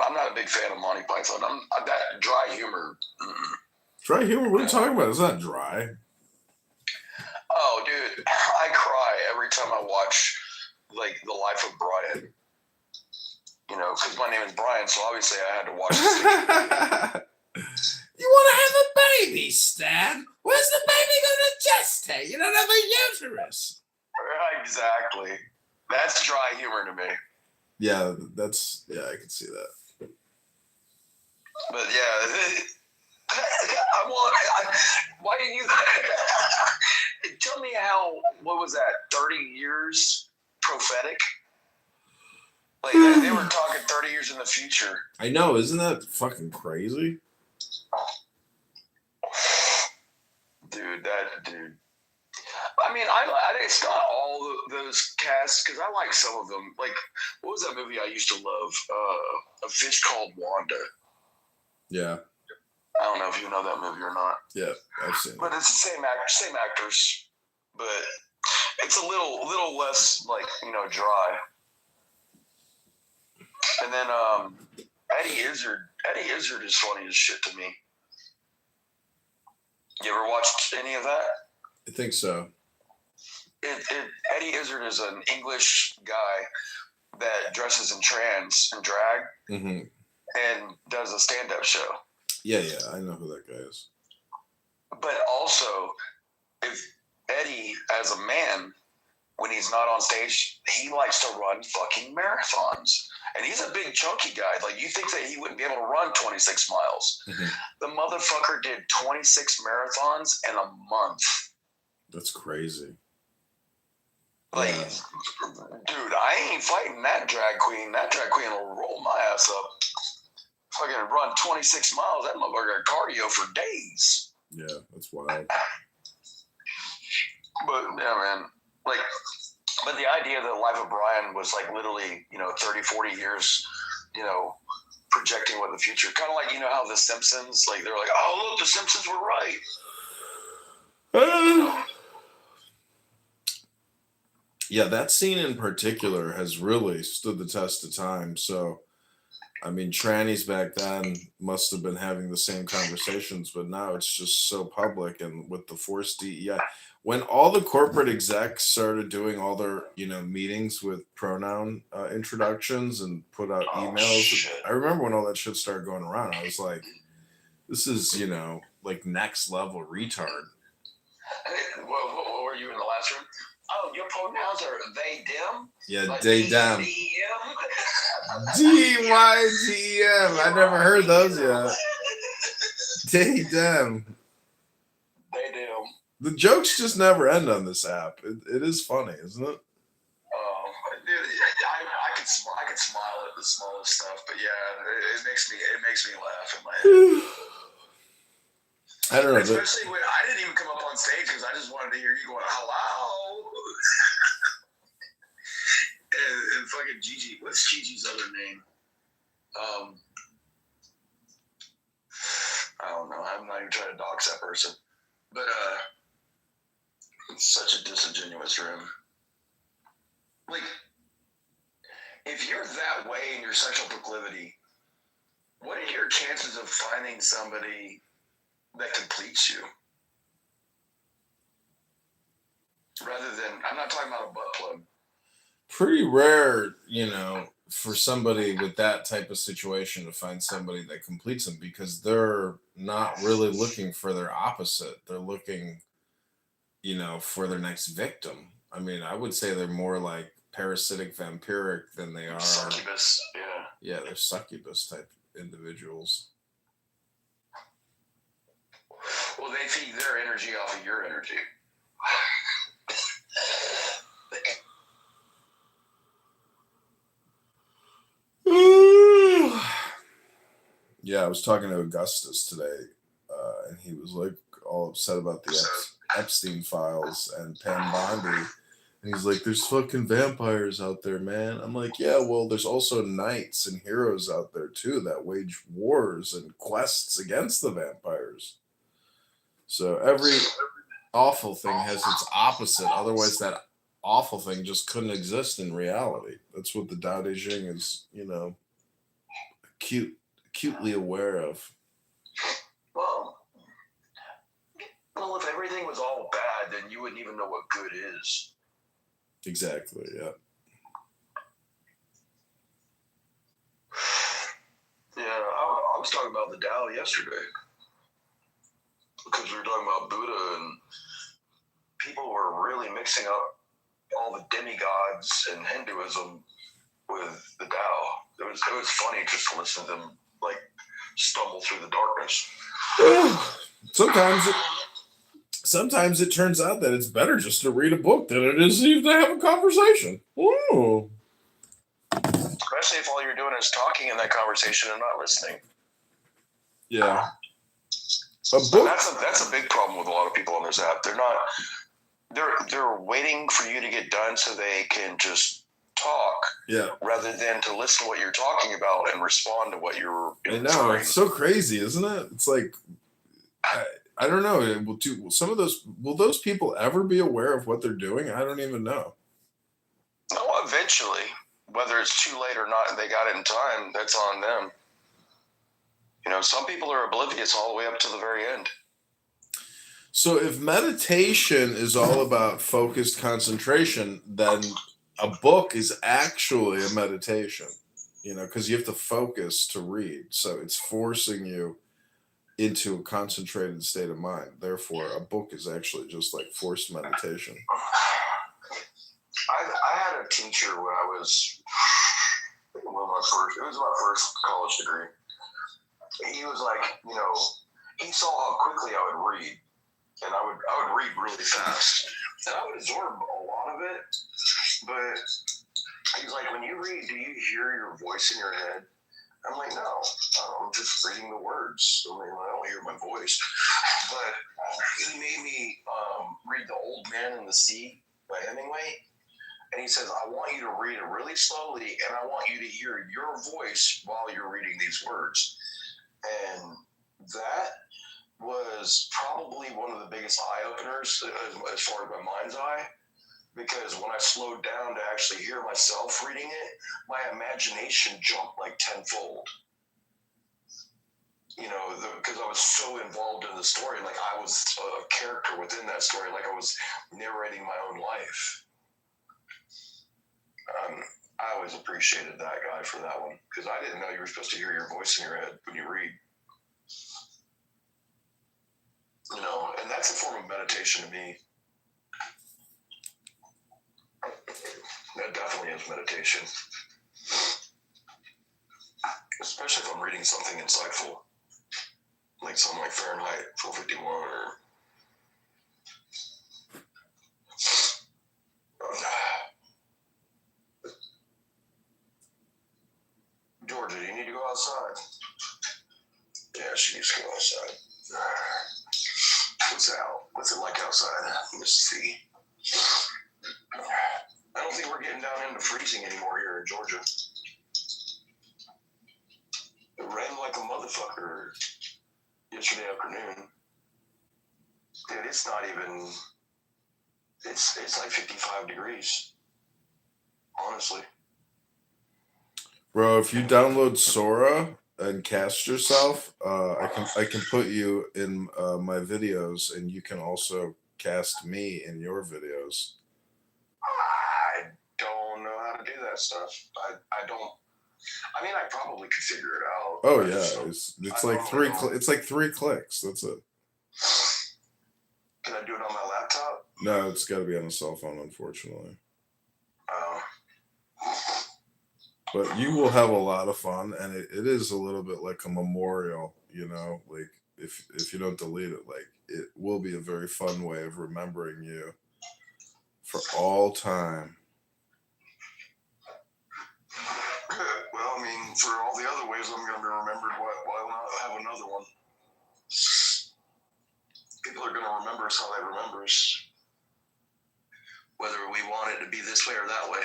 C: I'm not a big fan of Monty Python. That dry humor.
B: Dry humor? What are you talking about? It's not dry.
C: Oh, dude, I cry every time I watch, like, The Life of Brian. You know, because my name is Brian, so obviously I had to watch this.
B: You want to have a baby, Stan? Where's the baby going to gestate? You don't have a uterus.
C: Exactly. That's dry humor to me.
B: Yeah, I can see that.
C: But yeah, why did you tell me what was that, 30 years prophetic? Like, they were talking 30 years in the future.
B: I know, isn't that fucking crazy?
C: Dude. I mean, it's not all those casts, because I like some of them. Like, what was that movie I used to love? A Fish Called Wanda.
B: Yeah.
C: I don't know if you know that movie or not.
B: Yeah, I've seen it.
C: But it's the same actors, but it's a little less, like, you know, dry. And then Eddie Izzard is funny as shit to me. You ever watched any of that?
B: I think so.
C: Eddie Izzard is an English guy that dresses in trans and drag and does a stand-up show.
B: Yeah, I know who that guy is.
C: But also, if Eddie, as a man, when he's not on stage, he likes to run fucking marathons. And he's a big, chunky guy. Like, you think that he wouldn't be able to run 26 miles. The motherfucker did 26 marathons in a month.
B: That's crazy.
C: Like, dude, I ain't fighting that drag queen. That drag queen will roll my ass up. Fucking run 26 miles. That motherfucker got cardio for days.
B: Yeah, that's wild.
C: But, yeah, man. Like, but the idea that the life of Brian was like literally, 30, 40 years, projecting what the future, kind of like, how the Simpsons, like, they're like, oh, look, the Simpsons were right.
B: Yeah, that scene in particular has really stood the test of time. So, I mean, trannies back then must have been having the same conversations, but now it's just so public. And with the forced DEI, when all the corporate execs started doing all their, meetings with pronoun introductions and put out emails, I remember when all that shit started going around, I was like, this is, like next level retard.
C: What were you in the last room? Oh, your pronouns are they, them?
B: Yeah,
C: like
B: they, them.
C: D-Y-D-M?
B: D-Y-D-M. I never heard those yet. They, them.
C: They, them.
B: The jokes just never end on this app. It is funny, isn't it?
C: Dude, I could smile at the smallest stuff, but yeah, it makes me laugh in my head.
B: I don't know.
C: Especially when I didn't even come up on stage because I just wanted to hear you going, hello. and fucking Gigi. What's Gigi's other name? I don't know. I'm not even trying to dox that person. But it's such a disingenuous room. Like, if you're that way in your sexual proclivity, what are your chances of finding somebody that completes you? Rather than, I'm not talking about a butt plug.
B: Pretty rare, for somebody with that type of situation to find somebody that completes them, because they're not really looking for their opposite. They're looking, for their next victim. I mean, I would say they're more like parasitic vampiric than they are
C: Succubus, yeah.
B: Yeah, they're succubus type individuals.
C: Well, they feed their energy off of your energy.
B: Yeah, I was talking to Augustus today, and he was like all upset about the Epstein files and Pam Bondi. And he's like, there's fucking vampires out there, man. I'm like, yeah, well, there's also knights and heroes out there too that wage wars and quests against the vampires. So every awful thing has its opposite. Otherwise, that awful thing just couldn't exist in reality. That's what the Tao Te Ching is, acutely aware of.
C: Well, if everything was all bad, then you wouldn't even know what good is.
B: Exactly, yeah.
C: Yeah, I was talking about the Tao yesterday. Because we were talking about Buddha, and people were really mixing up all the demigods in Hinduism with the Tao. It was funny just to listen to them like stumble through the darkness.
B: Sometimes it turns out that it's better just to read a book than it is even to have a conversation. Ooh.
C: Especially if all you're doing is talking in that conversation and not listening.
B: Yeah.
C: That's a big problem with a lot of people on this app. They're waiting for you to get done so they can just talk, rather than to listen to what you're talking about and respond to what you're.
B: I know, it's so crazy, isn't it? It's like, I don't know. Will those people ever be aware of what they're doing? I don't even know.
C: Oh, eventually, whether it's too late or not, they got it in time. That's on them. Some people are oblivious all the way up to the very end.
B: So if meditation is all about focused concentration, then a book is actually a meditation, because you have to focus to read. So it's forcing you into a concentrated state of mind. Therefore, a book is actually just like forced meditation.
C: I had a teacher when I was it was my first college degree. He was like, he saw how quickly I would read, and I would read really fast, and I would absorb a lot of it. But he's like, when you read, do you hear your voice in your head? I'm like, no, I'm just reading the words. I don't hear my voice. But he made me read The Old Man and the Sea by Hemingway. And he says, I want you to read it really slowly, and I want you to hear your voice while you're reading these words. And that was probably one of the biggest eye-openers as far as my mind's eye. Because when I slowed down to actually hear myself reading it, my imagination jumped like tenfold. Because I was so involved in the story, like I was a character within that story, like I was narrating my own life. I always appreciated that guy for that one, because I didn't know you were supposed to hear your voice in your head when you read. And that's a form of meditation to me. That definitely is meditation. Especially if I'm reading something insightful. Like something like Fahrenheit 451 or... Georgia, do you need to go outside? Yeah, she needs to go outside. What's out? What's it like outside? Let's see. I don't think we're getting down into freezing anymore here in Georgia. It rained like a motherfucker yesterday afternoon. Dude, it's not even... It's like 55 degrees. Honestly.
B: Bro, if you download Sora and cast yourself, I can put you in my videos, and you can also cast me in your videos.
C: I don't know how to do that stuff. I don't. I mean, I probably could figure it out.
B: Oh yeah, it's like three clicks. That's it.
C: Can I do it on my laptop?
B: No, it's got to be on a cell phone, unfortunately.
C: Oh.
B: But you will have a lot of fun, and it is a little bit like a memorial, like if you don't delete it, like it will be a very fun way of remembering you for all time.
C: Well, I mean, for all the other ways I'm going to be remembered, why not have another one? People are going to remember us how they remember us, whether we want it to be this way or that way.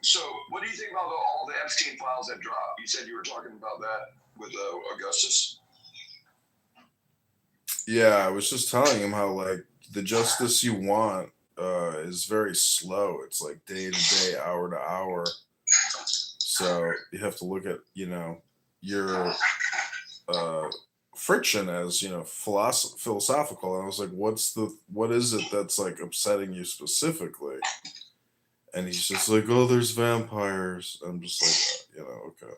C: So, what do you think about all the Epstein files that dropped? You said you were talking about that with Augustus.
B: Yeah, I was just telling him how like the justice you want is very slow. It's like day to day, hour to hour. So you have to look at your friction as philosophical. And I was like, what is it that's like upsetting you specifically? And he's just like, oh, there's vampires. I'm just like, okay.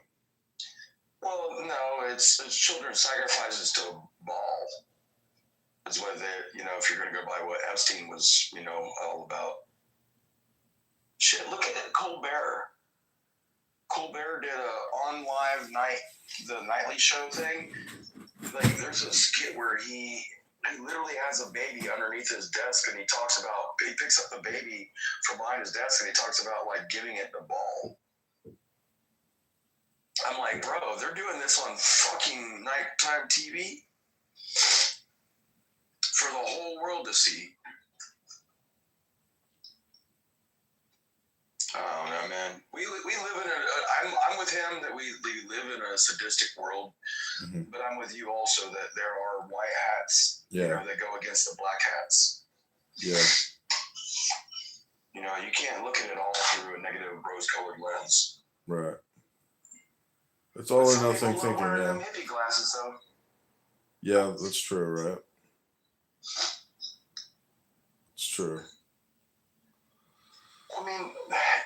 C: Well, no, it's children sacrifices to Baal. Is what if you're going to go by what Epstein was, all about. Shit, look at it, Colbert. Colbert did on live the nightly show thing. Like, there's a skit where he literally has a baby underneath his desk, and he picks up the baby from behind his desk, and he talks about like giving it the ball. I'm like, bro, they're doing this on fucking nighttime TV for the whole world to see. I don't know, man. We live in I'm with him that we live in a sadistic world, but I'm with you also that there are white hats, that go against the black hats.
B: Yeah.
C: You can't look at it all through a negative rose-colored lens.
B: Right. It's all or nothing thinking,
C: wearing
B: man.
C: them hippie glasses, though.
B: Yeah, that's true, right? It's true.
C: I mean,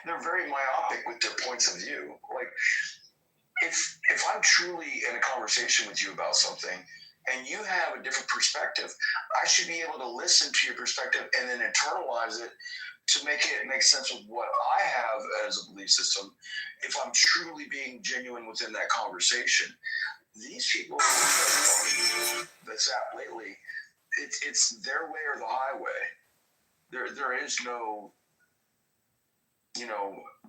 C: they're very myopic with their points of view. Like, if I'm truly in a conversation with you about something and you have a different perspective, I should be able to listen to your perspective and then internalize it to make it make sense of what I have as a belief system. If I'm truly being genuine within that conversation, these people that's out lately, it's their way or the highway. There is no,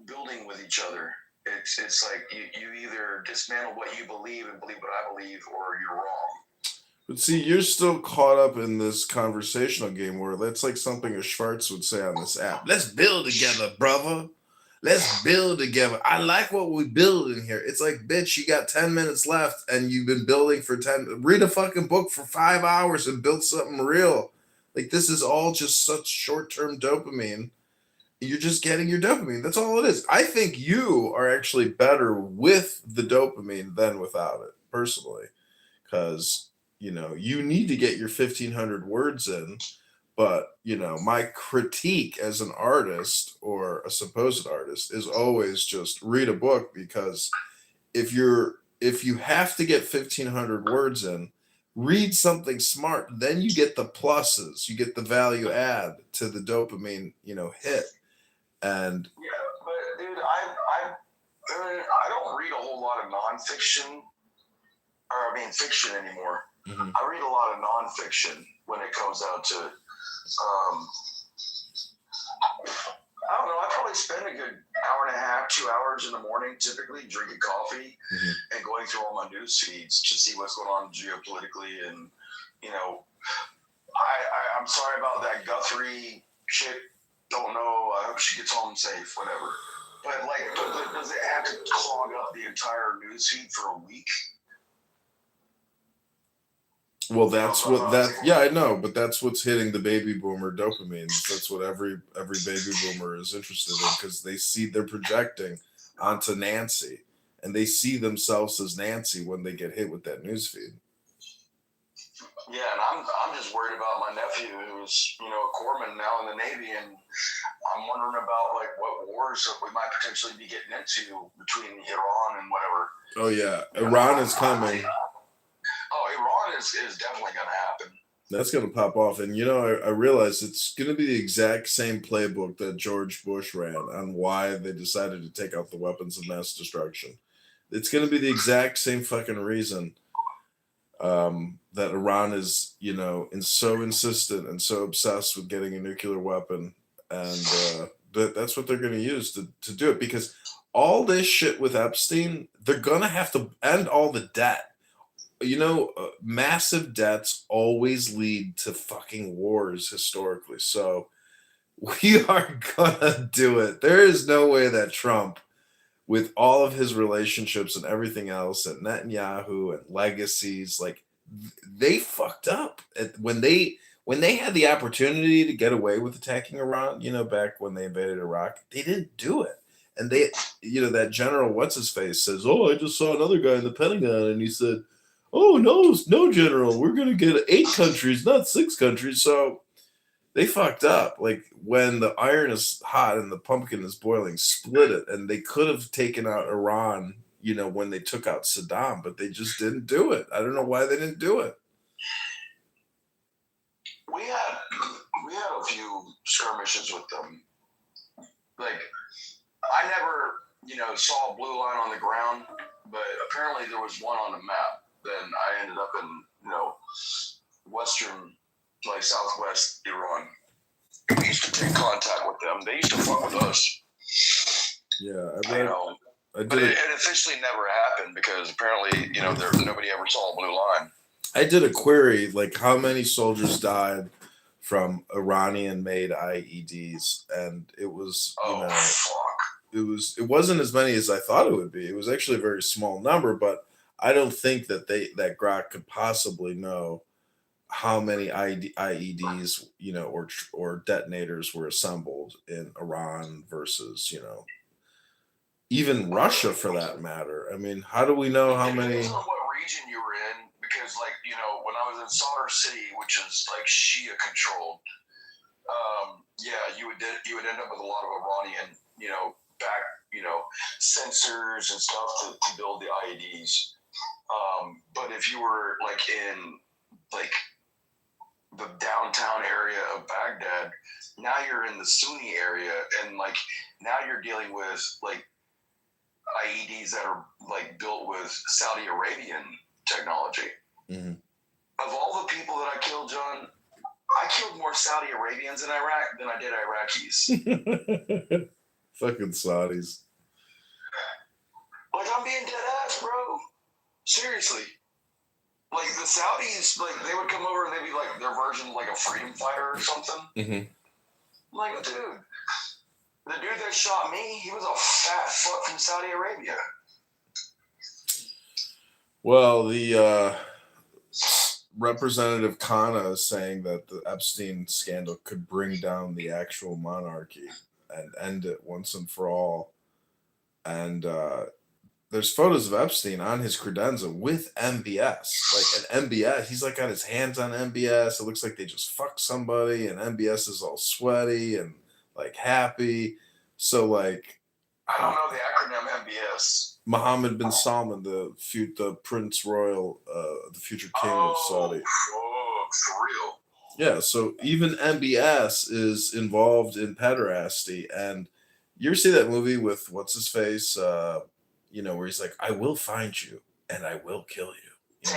C: building with each other. It's like you either dismantle what you believe and believe what I believe, or you're wrong.
B: But see, you're still caught up in this conversational game where that's like something a Schwartz would say on this app. Let's build together, brother. Let's build together. I like what we build in here. It's like, bitch, you got 10 minutes left and you've been building for 10. Read a fucking book for 5 hours and build something real. Like, this is all just such short-term dopamine. You're just getting your dopamine. That's all it is. I think you are actually better with the dopamine than without it, personally. Because, you need to get your 1,500 words in. But, my critique as an artist or a supposed artist is always just read a book, because if you have to get 1,500 words in, read something smart. Then you get the pluses. You get the value add to the dopamine, hit. And
C: yeah, but dude, I don't read a whole lot of nonfiction, fiction anymore.
B: Mm-hmm.
C: I read a lot of nonfiction when it comes out to it. I don't know. I probably spend a good hour and a half, 2 hours in the morning, typically drinking coffee and going through all my news feeds to see what's going on geopolitically. And I'm sorry about that Guthrie shit. Don't know. I hope she gets home safe. Whatever. But does it have to clog up the entire news feed for a week?
B: Well, that's I know, but that's what's hitting the baby boomer dopamines. That's what every baby boomer is interested in, because they're projecting onto Nancy, and they see themselves as Nancy when they get hit with that newsfeed.
C: Yeah, and I'm just worried about my nephew, who's a corpsman now in the Navy, and I'm wondering about what wars that we might potentially be getting into between Iran and whatever.
B: Oh yeah, Iran is coming.
C: Iran is definitely going to happen.
B: That's going to pop off. And, I realize it's going to be the exact same playbook that George Bush ran on why they decided to take out the weapons of mass destruction. It's going to be the exact same fucking reason that Iran is, so insistent and so obsessed with getting a nuclear weapon. And that's what they're going to use to do it. Because all this shit with Epstein, they're going to have to end all the debt. Massive debts always lead to fucking wars historically. So we are gonna do it. There is no way that Trump, with all of his relationships and everything else, and Netanyahu and legacies, they fucked up when they had the opportunity to get away with attacking Iran. Back when they invaded Iraq, they didn't do it. And they, that general what's his face says, "Oh, I just saw another guy in the Pentagon, and he said, oh, no, General, we're going to get 8 countries, not 6 countries. So they fucked up. When the iron is hot and the pumpkin is boiling, split it. And they could have taken out Iran, when they took out Saddam, but they just didn't do it. I don't know why they didn't do it.
C: We had a few skirmishes with them. I never, saw a blue line on the ground, but apparently there was one on the map. Then I ended up in, western, southwest Iran. We used to take contact with them. They used to fuck with us.
B: Yeah,
C: but it officially never happened because apparently, nobody ever saw a blue line.
B: I did a query, how many soldiers died from Iranian-made IEDs, and it was,
C: fuck.
B: It wasn't as many as I thought it would be. It was actually a very small number, but I don't think that Grok could possibly know how many IEDs, or detonators were assembled in Iran versus, even Russia for that matter. I mean, how do we know how many?
C: Depends on what region you were in, because is like, when I was in Solder City, which is like Shia controlled, you would end up with a lot of Iranian, back, sensors and stuff to build the IEDs. But if you were like in like the downtown area of Baghdad, now you're in the Sunni area, and like now you're dealing with like IEDs that are like built with Saudi Arabian technology.
B: Mm-hmm.
C: Of all the people that I killed, John, I killed more Saudi Arabians in Iraq than I did Iraqis.
B: Fucking Saudis.
C: Like, I'm being dead ass, bro. Seriously. Like, the Saudis, like, they would come over and they'd be like their version of like a freedom fighter or something.
B: Mm-hmm.
C: Like, dude, the dude that shot me, he was a fat fuck from Saudi Arabia.
B: Well, the Representative Khanna is saying that the Epstein scandal could bring down the actual monarchy and end it once and for all. And there's photos of Epstein on his credenza with MBS. Like an MBS, he's like got his hands on MBS. It looks like they just fucked somebody, and MBS is all sweaty and like happy. So like,
C: I don't know the acronym MBS.
B: Mohammed bin Salman, the Prince Royal, the future king of Saudi.
C: Oh, for real.
B: Yeah, so even MBS is involved in pederasty. And you ever see that movie with what's his face? Where he's like, "I will find you and I will kill you."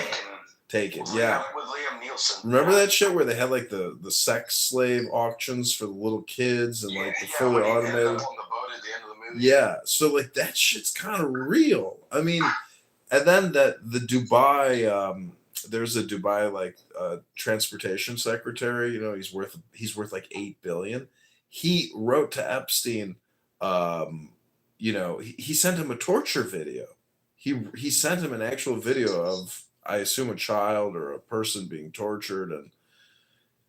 B: Taken. Yeah.
C: With Liam Neeson.
B: Remember that shit where they had like the sex slave auctions for the little kids and like the fully automated.
C: On the boat at the end of the movie.
B: Yeah, so like that shit's kind of real. I mean, and then the Dubai, there's a Dubai like transportation secretary. He's worth like $8 billion. He wrote to Epstein. He sent him a torture video. He sent him an actual video of, I assume, a child or a person being tortured,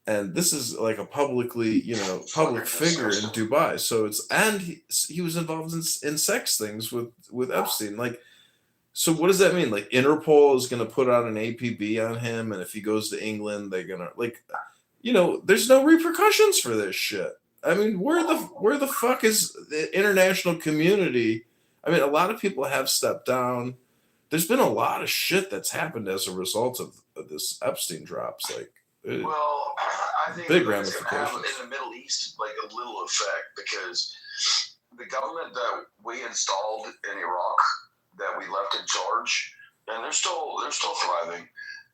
B: and this is like a public figure in Dubai. So he was involved in sex things with Epstein. Like, so what does that mean? Like Interpol is going to put out an APB on him, and if he goes to England, they're gonna there's no repercussions for this shit. I mean, where the fuck is the international community? I mean, a lot of people have stepped down. There's been a lot of shit that's happened as a result of this Epstein drops. Like,
C: well, I think
B: big
C: it's
B: ramifications
C: gonna have in the Middle East like a little effect, because the government that we installed in Iraq, that we left in charge, and they're still thriving.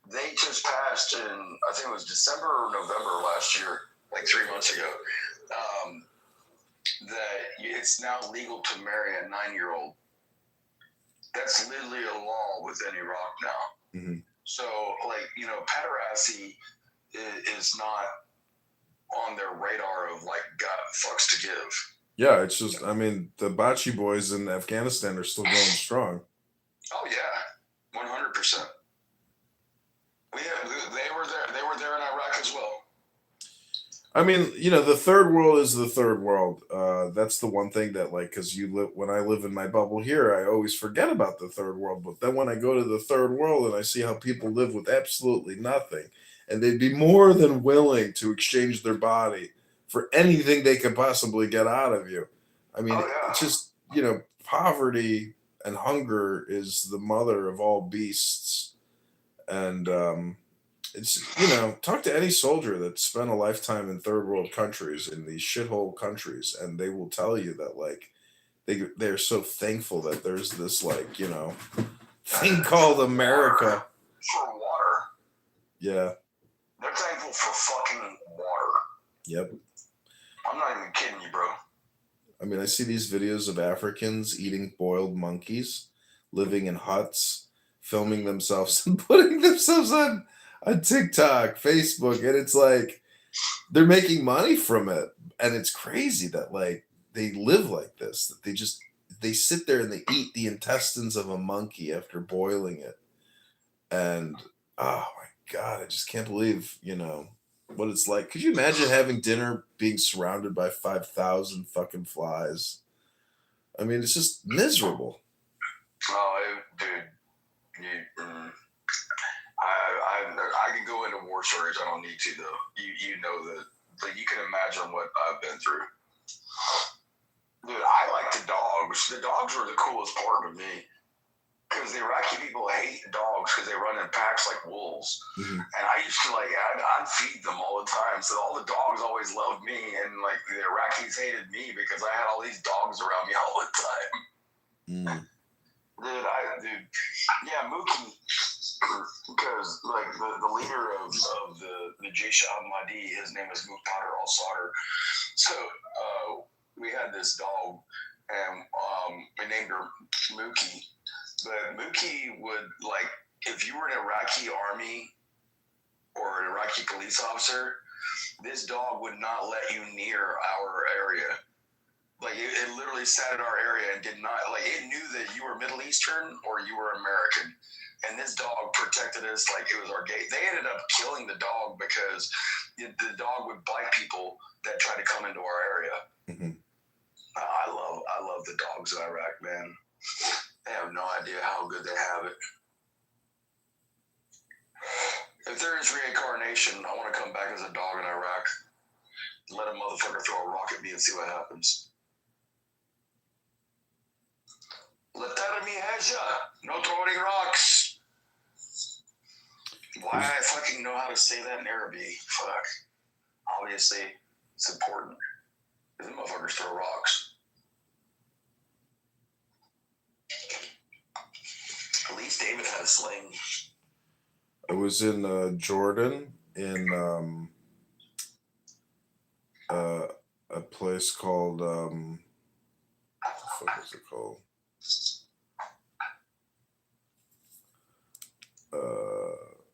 C: They just passed in, I think it was December or November last year, like 3 months ago, that it's now legal to marry a 9-year-old. That's literally a law within Iraq now.
B: Mm-hmm.
C: So, like, pederasty is not on their radar of, like, got fucks to give.
B: Yeah, it's just, I mean, the Bachi boys in Afghanistan are still going strong.
C: Oh, yeah, 100%. They were there in Iraq as well.
B: I mean, the third world is the third world. That's the one thing that, like, because when I live in my bubble here, I always forget about the third world. But then when I go to the third world and I see how people live with absolutely nothing, and they'd be more than willing to exchange their body for anything they could possibly get out of you. I mean, It's just, poverty and hunger is the mother of all beasts. And, it's, talk to any soldier that spent a lifetime in third world countries, in these shithole countries, and they will tell you that, like, they're so thankful that there's this, like, thing called America.
C: For water.
B: Yeah.
C: They're thankful for fucking water.
B: Yep.
C: I'm not even kidding you, bro.
B: I mean, I see these videos of Africans eating boiled monkeys, living in huts, filming themselves and putting themselves on TikTok, Facebook, and it's like they're making money from it. And it's crazy that, like, they live like this, that they sit there and they eat the intestines of a monkey after boiling it. And oh my God, I just can't believe, what it's like. Could you imagine having dinner being surrounded by 5,000 fucking flies? I mean, it's just miserable.
C: Oh, dude. war stories. I don't need to though. You know that, like, you can imagine what I've been through. Dude, I like the dogs. The dogs were the coolest part of me. Because the Iraqi people hate dogs because they run in packs like wolves.
B: Mm-hmm.
C: And I used to, like, I'd feed them all the time. So all the dogs always loved me. And, like, the Iraqis hated me because I had all these dogs around me all the time.
B: Mm.
C: Dude, yeah, Mookie. Because, like, the leader of the Jaish al-Mahdi, his name is Muqtada al-Sadr. So, we had this dog, and we named her Mookie. But Mookie would, like, if you were an Iraqi army or an Iraqi police officer, this dog would not let you near our area. Like, it literally sat in our area and did not, like, it knew that you were Middle Eastern or you were American. And this dog protected us like it was our gate. They ended up killing the dog because the dog would bite people that tried to come into our area.
B: Mm-hmm.
C: I love the dogs in Iraq, man. They have no idea how good they have it. If there is reincarnation, I want to come back as a dog in Iraq. Let a motherfucker throw a rock at me and see what happens. Let that me has ya. No throwing rocks. Why I fucking know how to say that in Arabic? Fuck. Obviously, it's important. Because the motherfuckers throw rocks. At least David had a sling.
B: I was in Jordan in a place called what the fuck is it called?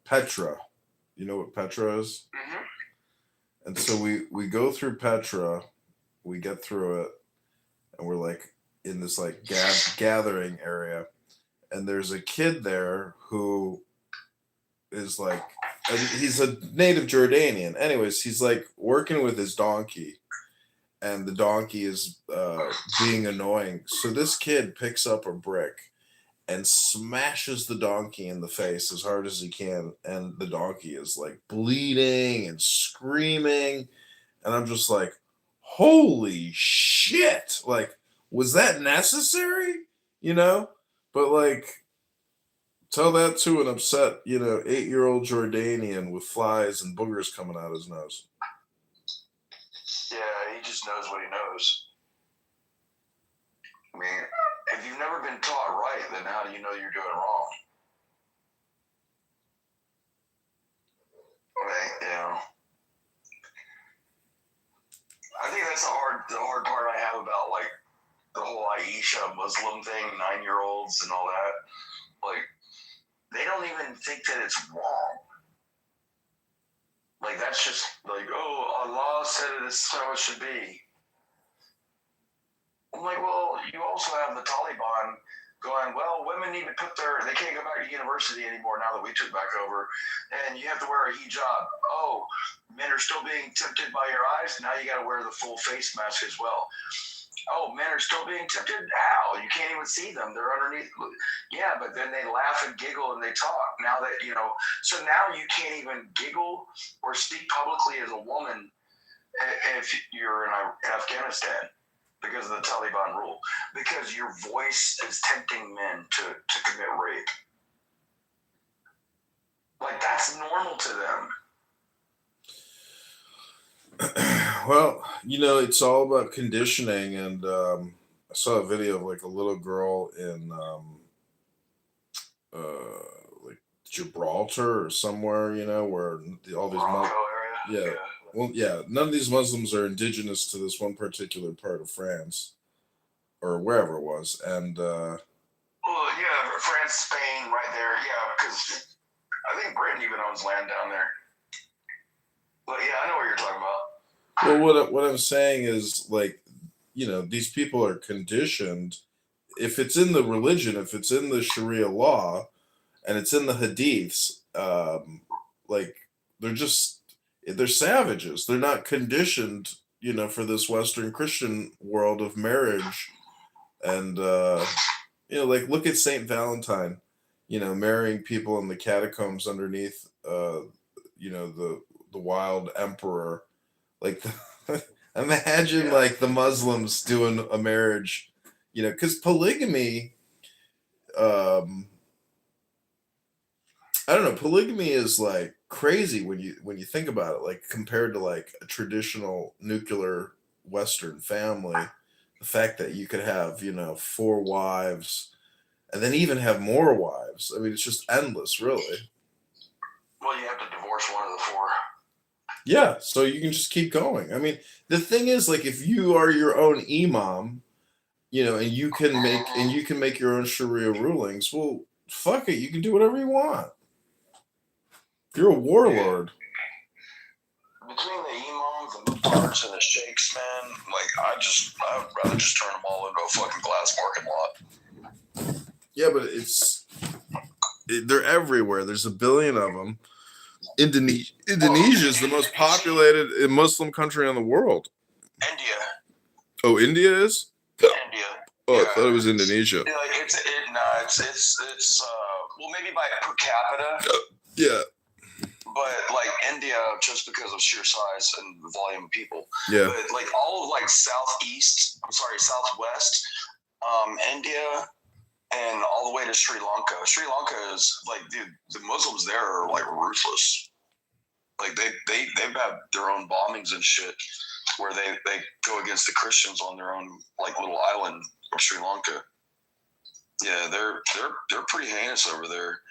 B: Petra. You know what Petra is?
C: Mm-hmm.
B: And so we go through Petra, we get through it, and we're like in this like gathering area, and there's a kid there who is like, and he's a native Jordanian. Anyways, he's like working with his donkey, and the donkey is being annoying. So this kid picks up a brick and smashes the donkey in the face as hard as he can, and the donkey is like bleeding and screaming, and I'm just like, holy shit, like, was that necessary? You know? But like, tell that to an upset, 8-year-old Jordanian with flies and boogers coming out his nose.
C: Yeah, he just knows what he knows. I mean, if you've never been taught right, then how do you know you're doing wrong? Right, I think that's the hard part I have about, like, the whole Aisha Muslim thing, 9-year-olds and all that. Like, they don't even think that it's wrong. Like, that's just like, oh, Allah said it is how it should be. I'm like, well, you also have the Taliban going, well, women need to they can't go back to university anymore now that we took back over, and you have to wear a hijab. Oh, men are still being tempted by your eyes, now you got to wear the full face mask as well. Oh, men are still being tempted? How? You can't even see them. They're underneath. Yeah, but then they laugh and giggle and they talk. Now that, so now you can't even giggle or speak publicly as a woman if you're in Afghanistan because of the Taliban rule. Because your voice is tempting men to commit rape. Like, that's normal to them.
B: Well, it's all about conditioning, and I saw a video of like a little girl in like Gibraltar or somewhere, where all these
C: area.
B: Well, yeah, none of these Muslims are indigenous to this one particular part of France or wherever it was, and
C: well, yeah, France, Spain, right there, yeah, because I think Britain even owns land down there. But yeah, I know what you're talking about.
B: Well, what I'm saying is, like, these people are conditioned. If it's in the religion, if it's in the Sharia law, and it's in the hadiths, like, they're savages. They're not conditioned, for this Western Christian world of marriage. And, like, look at Saint Valentine, marrying people in the catacombs underneath the wild emperor, like imagine like the Muslims doing a marriage, because polygamy, I don't know, polygamy is like crazy when you think about it, like compared to like a traditional nuclear Western family. The fact that you could have 4 wives and then even have more wives. I mean, it's just endless, really.
C: Well, you have to divorce one of the 4.
B: Yeah, so you can just keep going. I mean, the thing is, like, if you are your own imam, and you can make your own Sharia rulings, well, fuck it, you can do whatever you want. You're a warlord.
C: Between the imams and the bars and the sheikhs, man, like I would rather just turn them all into a fucking glass parking lot.
B: Yeah, but they're everywhere. There's a billion of them. Indonesia is the most populated Muslim country in the world.
C: India.
B: Oh, India is?
C: India.
B: Oh, I thought it was Indonesia.
C: Yeah, like it's well, maybe by per capita.
B: Yeah.
C: But like India, just because of sheer size and volume of people.
B: Yeah.
C: But like all of like southwest, India, and all the way to Sri Lanka. Sri Lanka is like, dude, the Muslims there are like ruthless. Like they've had their own bombings and shit where they go against the Christians on their own like little island of Sri Lanka. Yeah, they're pretty heinous over there.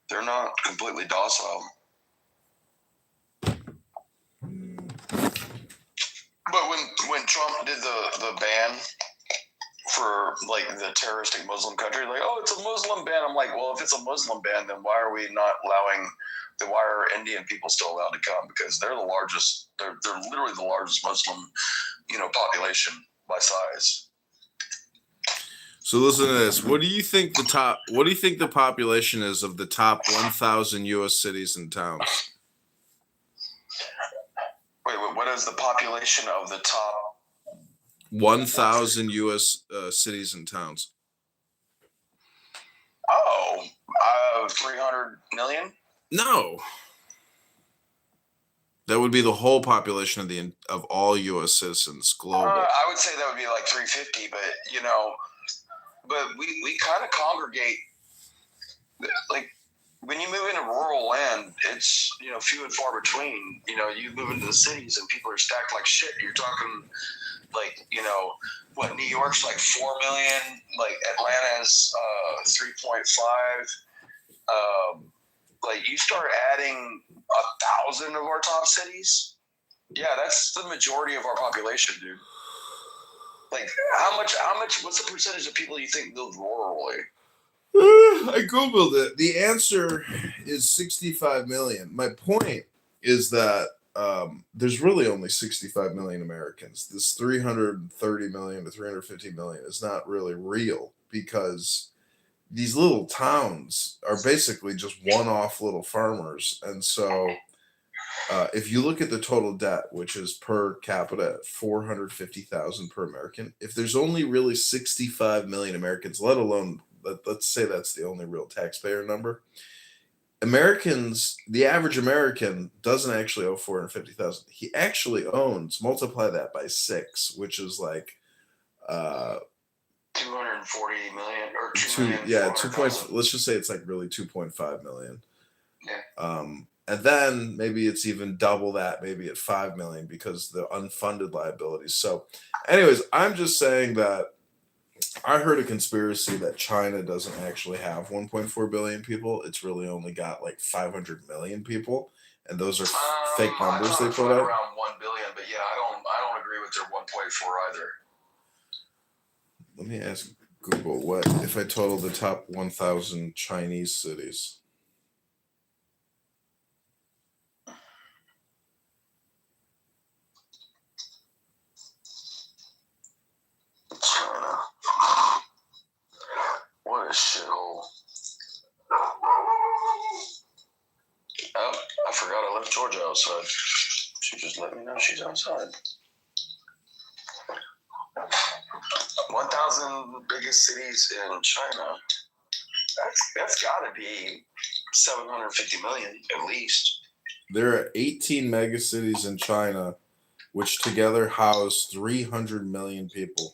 C: They're not completely docile. But when Trump did the ban for like the terroristic Muslim country, like, oh, it's a Muslim ban. I'm like, well, if it's a Muslim ban, then why are we not allowing? Then why are Indian people still allowed to come? Because they're the largest. They're literally the largest Muslim, population by size.
B: So listen to this. What do you think the population is of the top 1,000 U.S. cities and towns?
C: Wait, what is the population of the top
B: 1,000 U.S. Cities and towns?
C: 300 million?
B: No. That would be the whole population of all U.S. citizens global.
C: I would say that would be like 350, but but we kind of congregate. Like when you move into rural land, it's few and far between. You move into the cities and people are stacked like shit. You're talking like what New York's like 4 million, like Atlanta's 3.5. Like you start adding 1,000 of our top cities, yeah, that's the majority of our population, dude. Like how much? What's the percentage of people you think live rurally?
B: I googled it. The answer is 65 million. My point is that there's really only 65 million Americans. This 330 million to 350 million is not really real because these little towns are basically just one-off little farmers. And so if you look at the total debt, which is per capita at 450,000 per American, if there's only really 65 million Americans, let alone, let's say that's the only real taxpayer number, Americans, the average American doesn't actually owe 450,000. He actually owns, multiply that by 6, which is like
C: 240 million or
B: 2 let's just say it's like really 2.5 million.
C: Yeah.
B: And then maybe it's even double that, maybe at 5 million because the unfunded liabilities. So anyways, I'm just saying that I heard a conspiracy that China doesn't actually have 1.4 billion people. It's really only got like 500 million people. And those are fake numbers they put out.
C: Around 1 billion, but yeah, I don't agree with their 1.4 either.
B: Let me ask Google, what if I total the top 1,000 Chinese cities?
C: China. What a shithole. Oh, I forgot I left Georgia outside. She just let me know she's outside. 1,000 biggest cities in China. That's got to be 750 million at least.
B: There are 18 megacities in China, which together house 300 million people.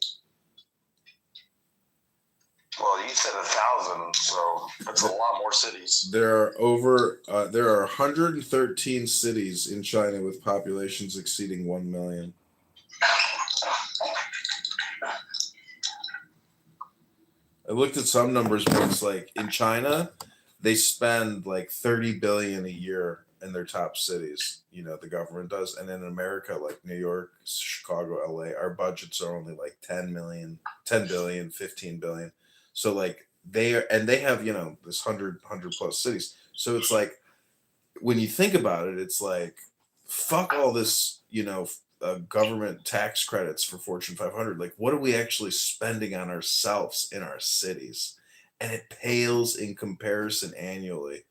C: Well, you said 1,000, so that's a lot more cities.
B: There are 113 cities in China with populations exceeding 1 million. I looked at some numbers where it's like in China, they spend like 30 billion a year in their top cities. You know, the government does. And in America, like New York, Chicago, LA, our budgets are only like 10 billion, 15 billion. So like they have, you know, this 100 plus cities. So it's like, when you think about it, it's like, fuck all this, you know, government tax credits for Fortune 500. Like, what are we actually spending on ourselves in our cities? And it pales in comparison annually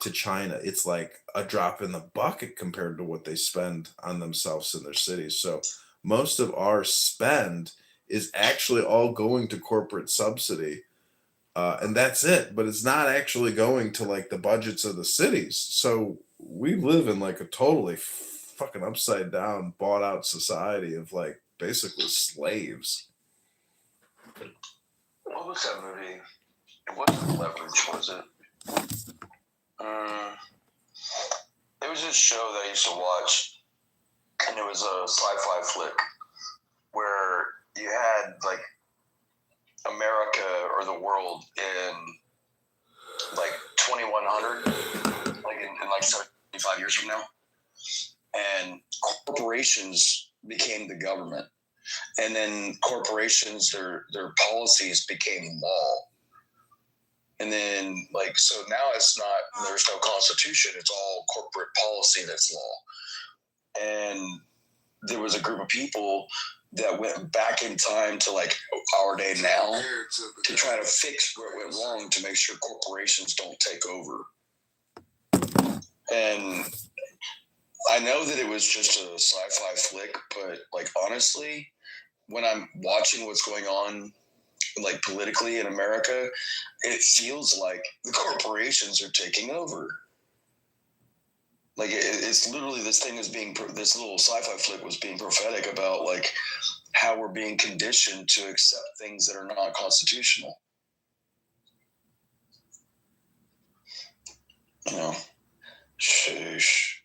B: to China. It's like a drop in the bucket compared to what they spend on themselves in their cities. So most of our spend is actually all going to corporate subsidy. And that's it, but it's not actually going to like the budgets of the cities. So we live in like a totally fucking upside down, bought out society of like basically slaves.
C: What was that movie? It wasn't Leverage, was it? It was this show that I used to watch, and it was a sci-fi flick where you had like America or the world in like 2100, like in like 75 years from now, and corporations became the government, and then corporations, their policies became law, and then like, so now it's not, there's no constitution, it's all corporate policy that's law. And there was a group of people that went back in time to like our day now to try to fix what went wrong, to make sure corporations don't take over. And I know that it was just a sci-fi flick, but like honestly, when I'm watching what's going on like politically in America, it feels like the corporations are taking over. Like it's literally, this little sci-fi flick was being prophetic about like how we're being conditioned to accept things that are not constitutional. You know, sheesh.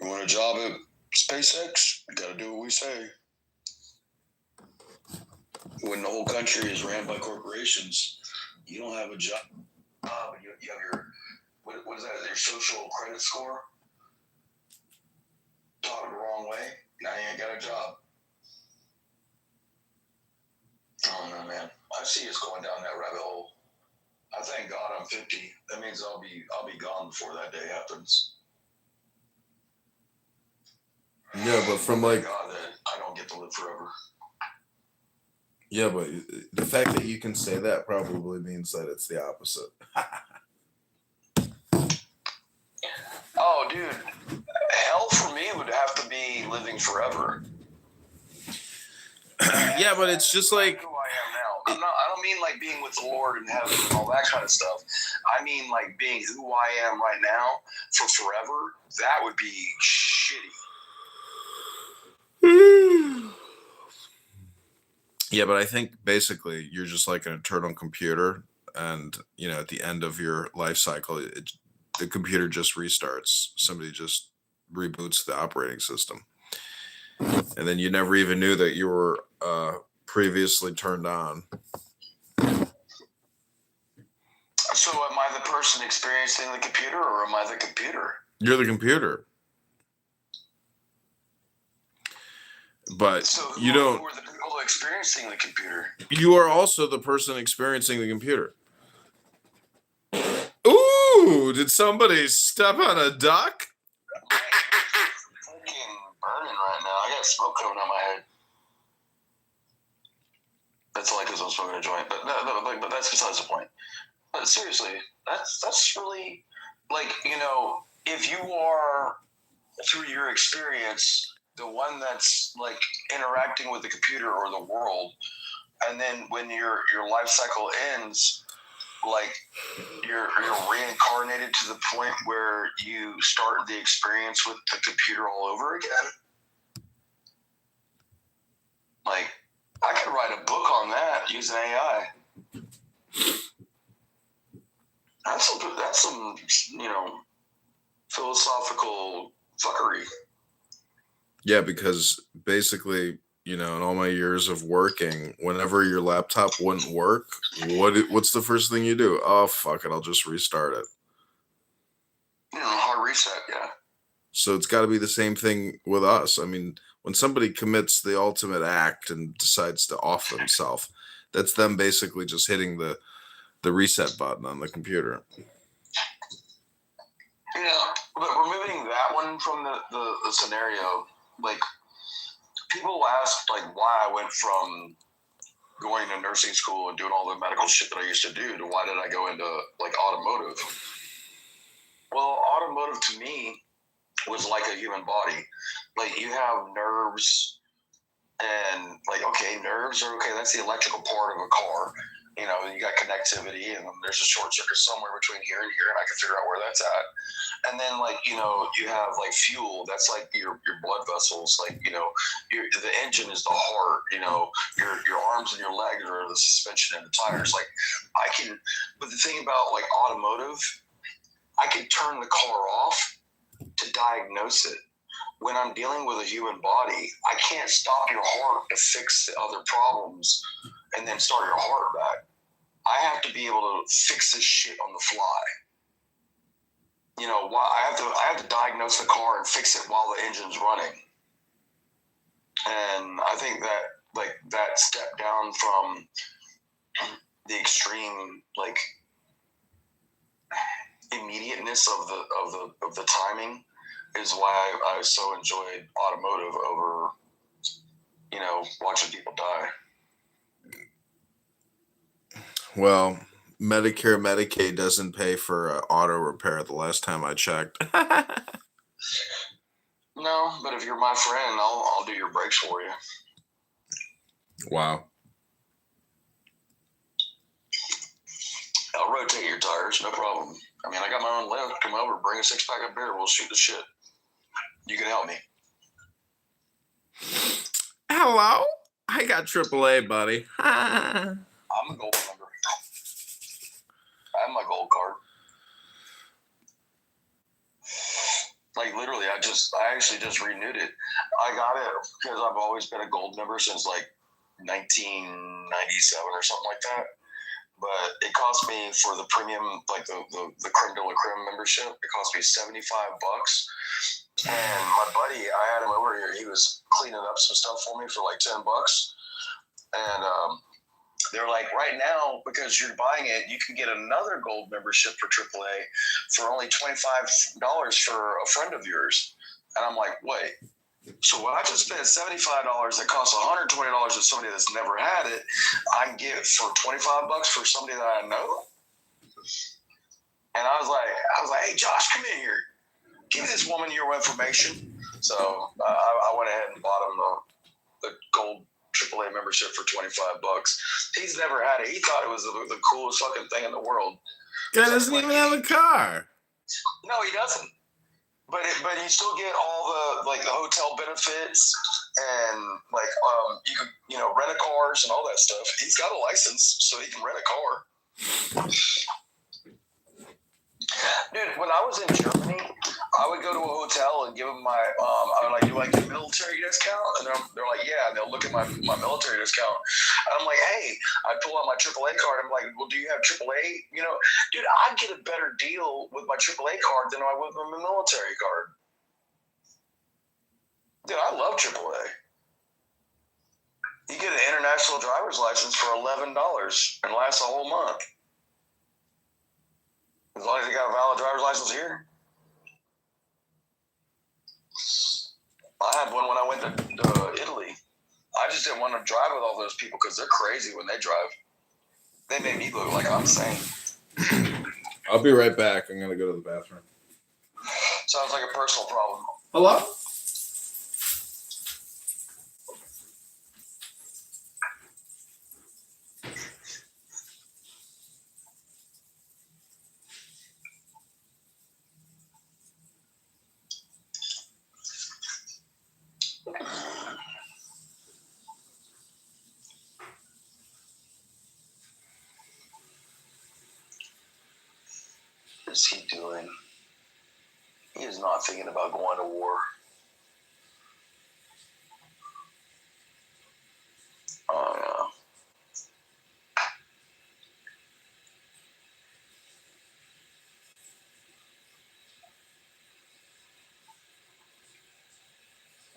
C: You want a job at SpaceX? You got to do what we say. When the whole country is ran by corporations, you don't have a job. You have your, what is that? Your social credit score? Taught it the wrong way. Now you ain't got a job. I don't know, man. I see us going down that rabbit hole. I thank God I'm 50. That means I'll be gone before that day happens.
B: Yeah, but from like,
C: God, that I don't get to live forever.
B: Yeah, but the fact that you can say that probably means that it's the opposite.
C: Oh, dude. Hell for me would have to be living forever.
B: Yeah, but it's just like
C: who I am now. I don't mean like being with the Lord in heaven and all that kind of stuff. I mean like being who I am right now for forever. That would be shitty.
B: Yeah, but I think basically you're just like an eternal computer, and you know, at the end of your life cycle, the computer just restarts. Somebody just reboots the operating system, and then you never even knew that you were previously turned on.
C: So am I the person experiencing the computer, or am I the computer?
B: You're the computer. But
C: so
B: you don't.
C: Who are the people experiencing the computer?
B: You are also the person experiencing the computer. Ooh! Did somebody step on a duck?
C: It's fucking burning right now. I got smoke coming out my head. That's only because I'm smoking a joint, but but that's besides the point. But seriously, that's really like, you know, if you are through your experience the one that's like interacting with the computer or the world, and then when your life cycle ends, like you're reincarnated to the point where you start the experience with the computer all over again. Like, I could write a book on that using AI. That's some philosophical fuckery.
B: Yeah, because basically, in all my years of working, whenever your laptop wouldn't work, what's the first thing you do? Oh, fuck it, I'll just restart it.
C: Hard reset, yeah.
B: So it's got to be the same thing with us. I mean, when somebody commits the ultimate act and decides to off themselves, that's them basically just hitting the reset button on the computer.
C: Yeah, but removing that one from the scenario, like, people ask, like, why I went from going to nursing school and doing all the medical shit that I used to do to why did I go into, like, automotive? Well, automotive to me was like a human body. Like, you have nerves and, like, okay, nerves are okay. That's the electrical part of a car. You got connectivity, and then there's a short circuit somewhere between here and here, and I can figure out where that's at. And then, like, you have, like, fuel. That's like your blood vessels. Like, the engine is the heart. Your arms and your legs are the suspension and the tires. Like, but the thing about, like, automotive, I can turn the car off to diagnose it. When I'm dealing with a human body, I can't stop your heart to fix the other problems and then start your heart back. I have to be able to fix this shit on the fly. I have to diagnose the car and fix it while the engine's running. And I think that, like, that step down from the extreme, like, immediateness of the timing is why I so enjoyed automotive over, watching people die.
B: Well, Medicare, Medicaid doesn't pay for auto repair the last time I checked.
C: No, but if you're my friend, I'll do your brakes for you.
B: Wow.
C: I'll rotate your tires, no problem. I mean, I got my own lift. Come over, bring a 6-pack of beer. We'll shoot the shit. You can help me.
B: Hello? I got AAA, buddy.
C: I'm a gold member. I have my gold card. Like, literally, I actually just renewed it. I got it because I've always been a gold member since, like, 1997 or something like that. But it cost me, for the premium, like the creme de la creme membership, it cost me $75. And my buddy, I had him over here. He was cleaning up some stuff for me for like $10. And they're like, right now, because you're buying it, you can get another gold membership for AAA for only $25 for a friend of yours. And I'm like, wait. So when I just spent $75 that costs $120 to somebody that's never had it, I can get it for $25 for somebody that I know. And I was like, hey, Josh, come in here. Give this woman your information. So I went ahead and bought him the gold AAA membership for $25. He's never had it. He thought it was the coolest fucking thing in the world.
B: Guy doesn't even have a car.
C: No, he doesn't. But you still get all the, like, the hotel benefits and, like, you can, rent a cars and all that stuff. He's got a license, so he can rent a car. Dude, when I was in Germany, I would go to a hotel and give them my, I would like, do like the military discount? And they're like, yeah, and they'll look at my military discount. And I'm like, hey, I pull out my AAA card. I'm like, well, do you have AAA? Dude, I get a better deal with my AAA card than I would with my military card. Dude, I love AAA. You get an international driver's license for $11 and lasts a whole month. As long as you got a valid driver's license here. I had one when I went to Italy. I just didn't want to drive with all those people because they're crazy when they drive. They made me look like I'm insane.
B: I'll be right back. I'm going to go to the bathroom.
C: Sounds like a personal problem.
B: Hello?
C: is he doing? He is not thinking about going to war. Oh, yeah.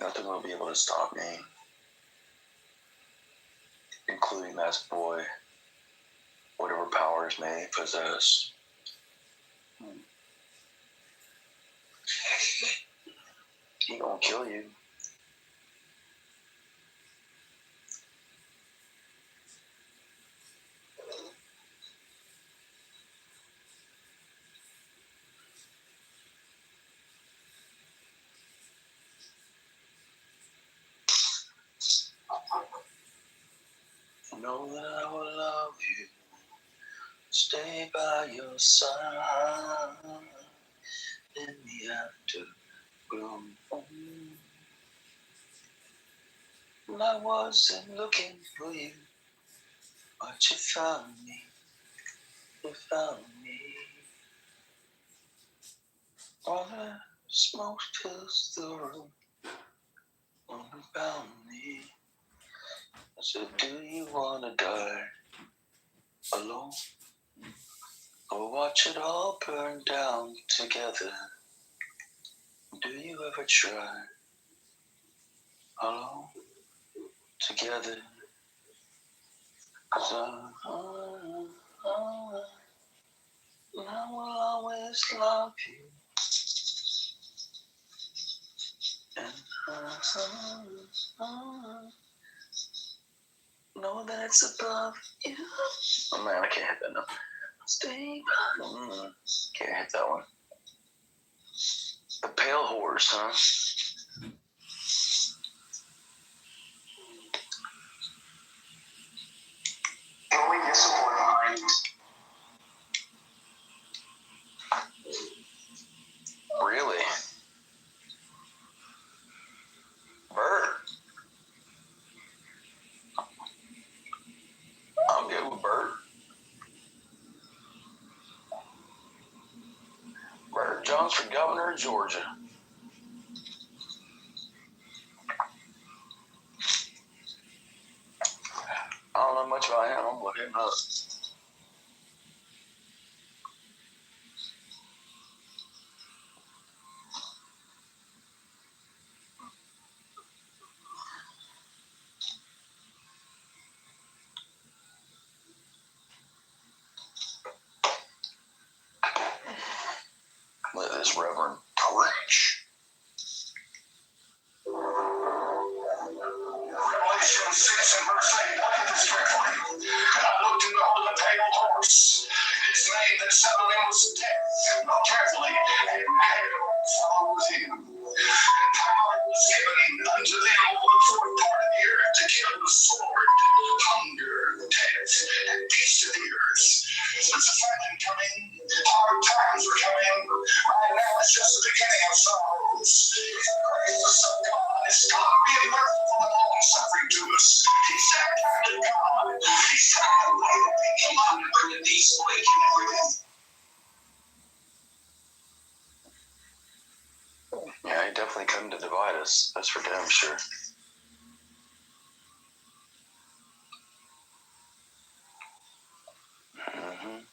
C: Nothing will be able to stop me, including that boy, whatever powers may possess. He gonna kill you. Know that I will love you, stay by your side in the aftergloom. I wasn't looking for you, but you found me. You found me. All the smoke fills the room. When you found me, I said, do you wanna die alone? Or watch it all burn down together? Do you ever try alone together? 'Cause I will always love you. And know that it's above you. Oh man, I can't hit that note. Stay by. Can't hit that one. The pale horse, huh? Only discipline behind. Really? Bert? I'm good with Bert. Bert Jones for governor of Georgia. I don't know much about him. I'm looking him up. Let this reverend preach. Revelation 6 and verse 8. Look at this carefully. And I looked and behold a pale horse. Its name that sat on him was Death. Look carefully. And hell follows him. And power was given unto them over the fourth part of the earth to kill the sword, hunger, death, and beasts of the earth. There's a famine coming. Hard times are coming. Right now it's just the beginning of sorrows. It's the grace of God. It's God being merciful and long suffering to us. He's that kind of God. He's trying to wait and be commanded for the peace waking everything. Yeah, he definitely come to divide us. That's for damn sure. Mm-hmm.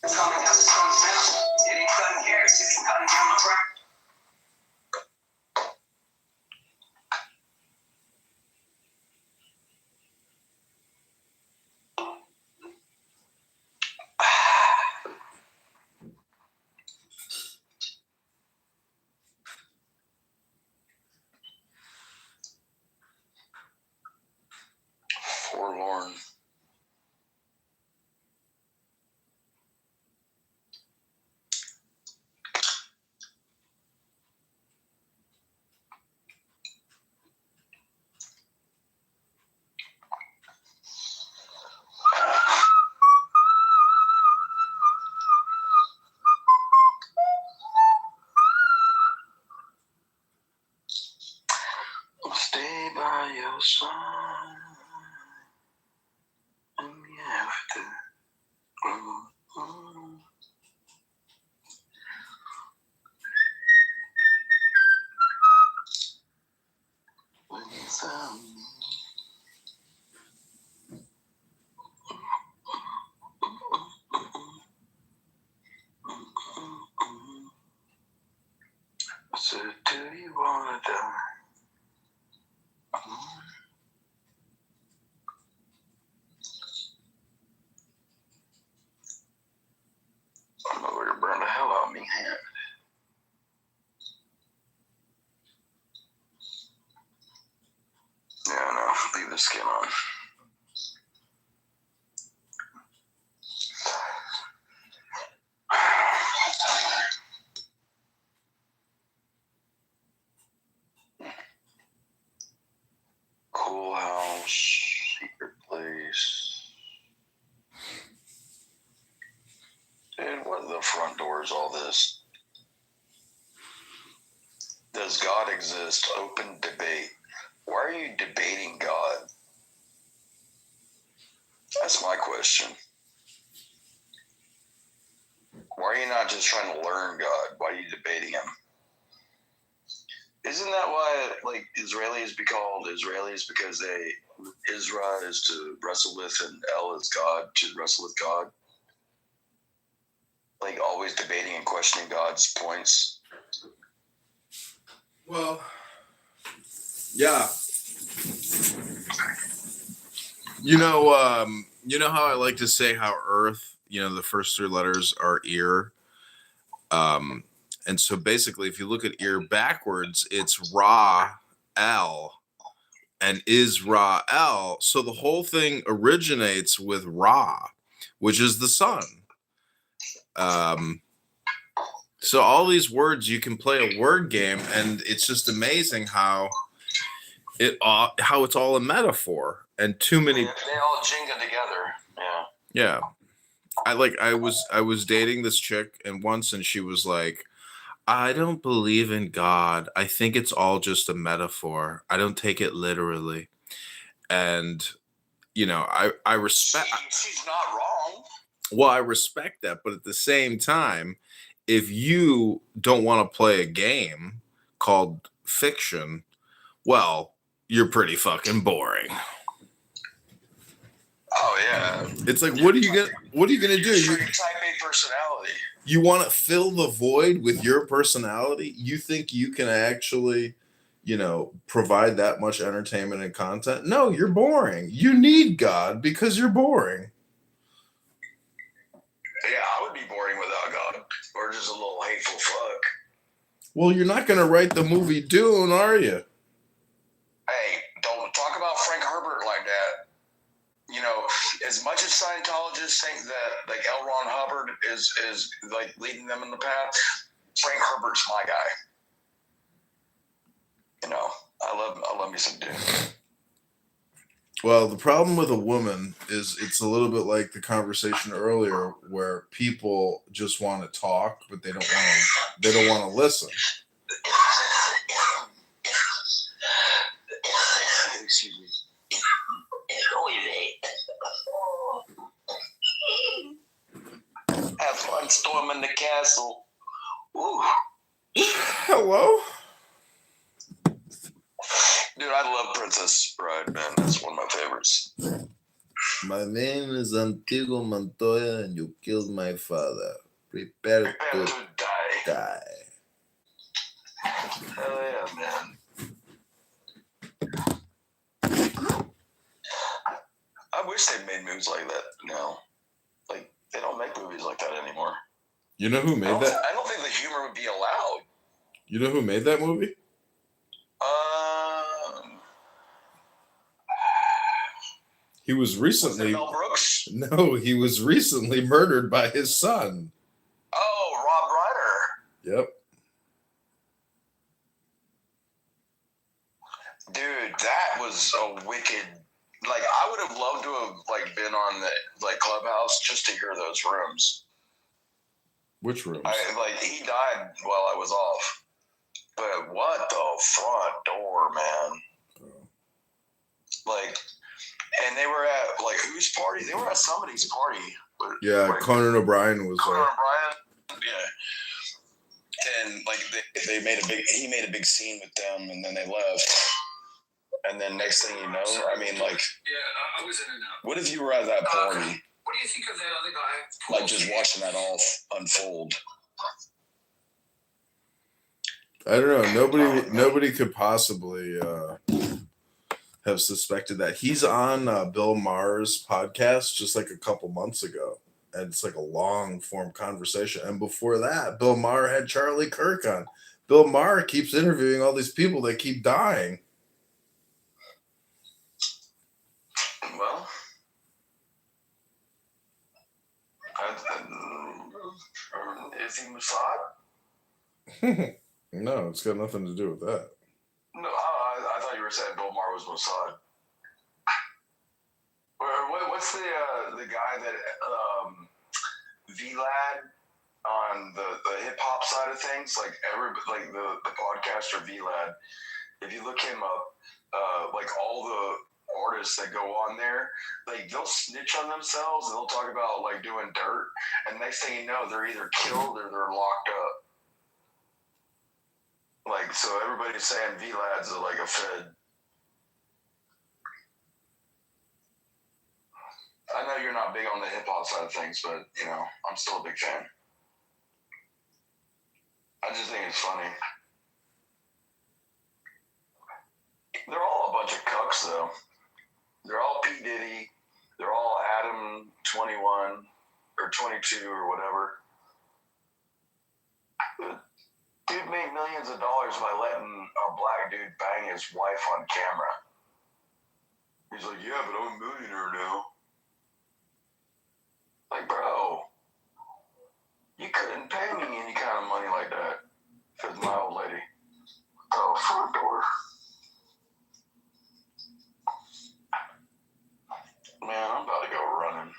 C: It's coming as the sun's down. It ain't cutting carrots, it's cutting down the track. Forlorn. sun and the after. When you found me. I said, do you wanna die? I'm over to burn the hell out of me hand. Yeah, no, leave the skin on. Cool house, secret place. Dude, what the front door is all this? Does God exist? Open debate. Why are you debating God? That's my question. Why are you not just trying to learn God? Why are you debating him? Isn't that why, like, Israelis be called Israelis? Because Isra is to wrestle with and El is God, to wrestle with God? Like, always debating and questioning God's points?
B: Well, yeah. You know how I like to say how Earth, the first three letters are ear. And so basically, if you look at ear backwards, it's Ra, El, and Israel. So the whole thing originates with Ra, which is the sun. So all these words, you can play a word game, and it's just amazing how it's all a metaphor, and too many.
C: They all jingle together. Yeah.
B: Yeah. I was dating this chick, and she was like, I don't believe in God. I think it's all just a metaphor. I don't take it literally. And I respect.
C: She's not wrong.
B: Well, I respect that, but at the same time, if you don't want to play a game called fiction, well, you're pretty fucking boring.
C: Oh yeah.
B: It's like, what are you gonna do?
C: You're type A personality.
B: You want to fill the void with your personality? You think you can actually, provide that much entertainment and content? No, you're boring. You need God because you're boring.
C: Yeah, I would be boring without God, or just a little hateful fuck.
B: Well, you're not going to write the movie Dune, are you?
C: Hey, don't talk about Frank Herbert like that. As much as Scientologists think that, like, L. Ron Hubbard is like leading them in the path, Frank Herbert's my guy. I love me some Dune.
B: Well, the problem with a woman is it's a little bit like the conversation earlier, where people just want to talk, but they don't want to listen.
C: Excuse me. Have fun storming the castle. Ooh.
B: Hello?
C: Dude, I love Princess Bride, man. That's one of my favorites.
B: My name is Antigua Montoya, and you killed my father. Prepare to die.
C: Hell yeah, man. I wish they made movies like that now. Like, they don't make movies like that anymore.
B: You know who made that?
C: I don't think the humor would be allowed.
B: You know who made that movie? He was recently.
C: Mel Brooks?
B: No, he was recently murdered by his son.
C: Oh, Rob Reiner.
B: Yep.
C: Dude, that was a wicked. Like, I would have loved to have been on the Clubhouse just to hear those rooms.
B: Which rooms?
C: He died while I was off. But what the front door, man? Like, and they were at like whose party? They were at somebody's party.
B: Yeah,
C: like,
B: Conan O'Brien was
C: Conan
B: there.
C: O'Brien. Yeah. And like they made he made a big scene with them, and then they left. And then next thing you know, I mean, like,
F: yeah, I was in and out.
C: what if you were at that party,
F: What do you think of that other guy?
C: like just watching that all unfold?
B: I don't know. Nobody could possibly have suspected that. He's on Bill Maher's podcast just like a couple months ago, and it's like a long form conversation. And before that, Bill Maher had Charlie Kirk on. Bill Maher keeps interviewing all these people that keep dying.
C: Well, is he Mossad?
B: No, it's got nothing to do with that.
C: No, I thought you were saying Bill Maher was Mossad. What's the guy that VLAD on the hip hop side of things? Like the podcaster VLAD. If you look him up, like all the artists that go on there, like they'll snitch on themselves and they'll talk about like doing dirt, and next thing you know, they're either killed or they're locked up. Like, so everybody's saying VLAD's like a Fed. I know you're not big on the hip hop side of things, but you know, I'm still a big fan. I just think it's funny. They're all a bunch of cucks, though. They're all P. Diddy. They're all Adam 21 or 22 or whatever. Dude made millions of dollars by letting a black dude bang his wife on camera. He's like, yeah, but I'm a millionaire now. Like, bro, you couldn't pay me any kind of money like that if it was my old lady. Oh, front door. Man, I'm about to go running.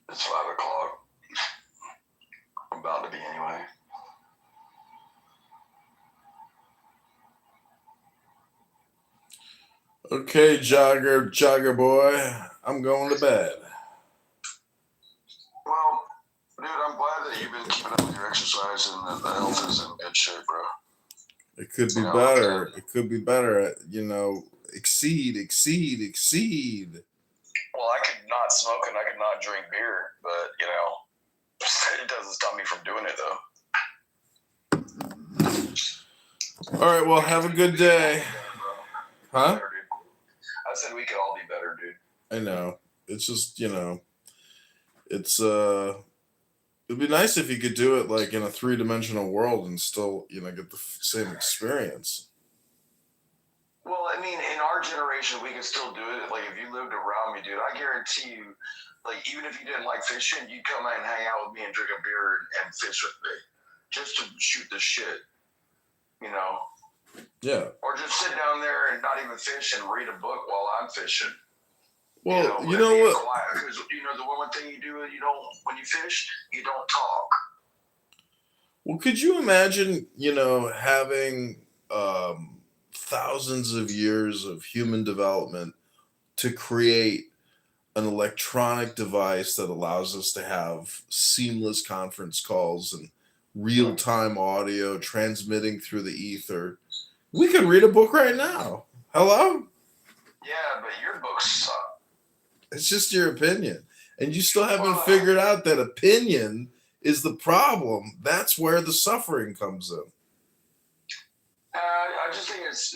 C: It's 5 o'clock. I'm about to be anyway.
B: Okay, jogger boy, I'm going to bed.
C: Well, dude, I'm glad that you've been keeping up with your exercise and that the health is in good shape, bro.
B: It could be better. It could be better. You know, exceed.
C: Well, I could not smoke and I could not drink beer, but, you know, it doesn't stop me from doing it, though.
B: All right, well, have a good day. Huh?
C: I said we could all be better, dude.
B: I know. It's just, you know, it's it'd be nice if you could do it like in a 3-dimensional world and still, you know, get the same experience.
C: Well, I mean, in our generation, we can still do it. Like, if you lived around me, dude, I guarantee you, like, even if you didn't like fishing, you'd come out and hang out with me and drink a beer and fish with me. Just to shoot the shit, you know?
B: Yeah.
C: Or just sit down there and not even fish and read a book while I'm fishing.
B: Well, you know what?
C: Because, you know, the one thing you do, you don't, when you fish, you don't talk.
B: Well, could you imagine, you know, having thousands of years of human development to create an electronic device that allows us to have seamless conference calls and real-time audio transmitting through the ether? We could read a book right now. Hello?
C: Yeah, but your books suck.
B: It's just your opinion. And you still haven't figured out that opinion is the problem. That's where the suffering comes in.
C: I just think it's.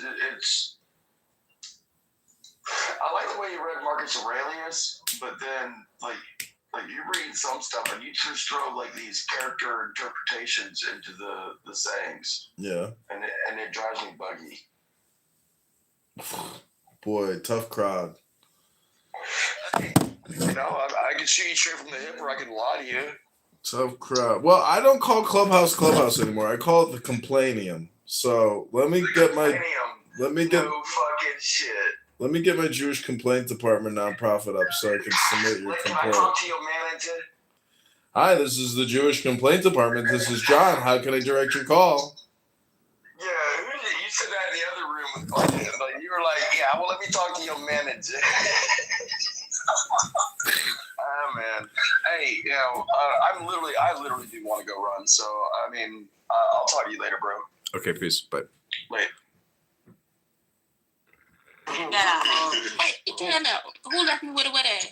C: I like the way you read Marcus Aurelius, but then like you read some stuff and you just throw like these character interpretations into the sayings.
B: Yeah.
C: And it drives me buggy.
B: Boy, tough crowd.
C: You know, I can shoot you straight from the hip, or I can lie to you.
B: Tough crowd. Well, I don't call Clubhouse anymore. I call it the Complainium. So let me get my
C: no fucking shit.
B: Let me get my Jewish Complaint Department nonprofit up so I can submit your
C: Can
B: complaint.
C: I talk to your manager?
B: Hi, this is the Jewish Complaint Department. This is John. How can I direct your call?
C: Yeah, you said that in the other room with like you were like, yeah, well, let me talk to your manager. Oh man, hey, you know, I literally do want to go run. So I mean, I'll talk to you later, bro.
B: Okay, peace. Bye.
C: Wait.
E: Wait, no. Who left me with a wet ass?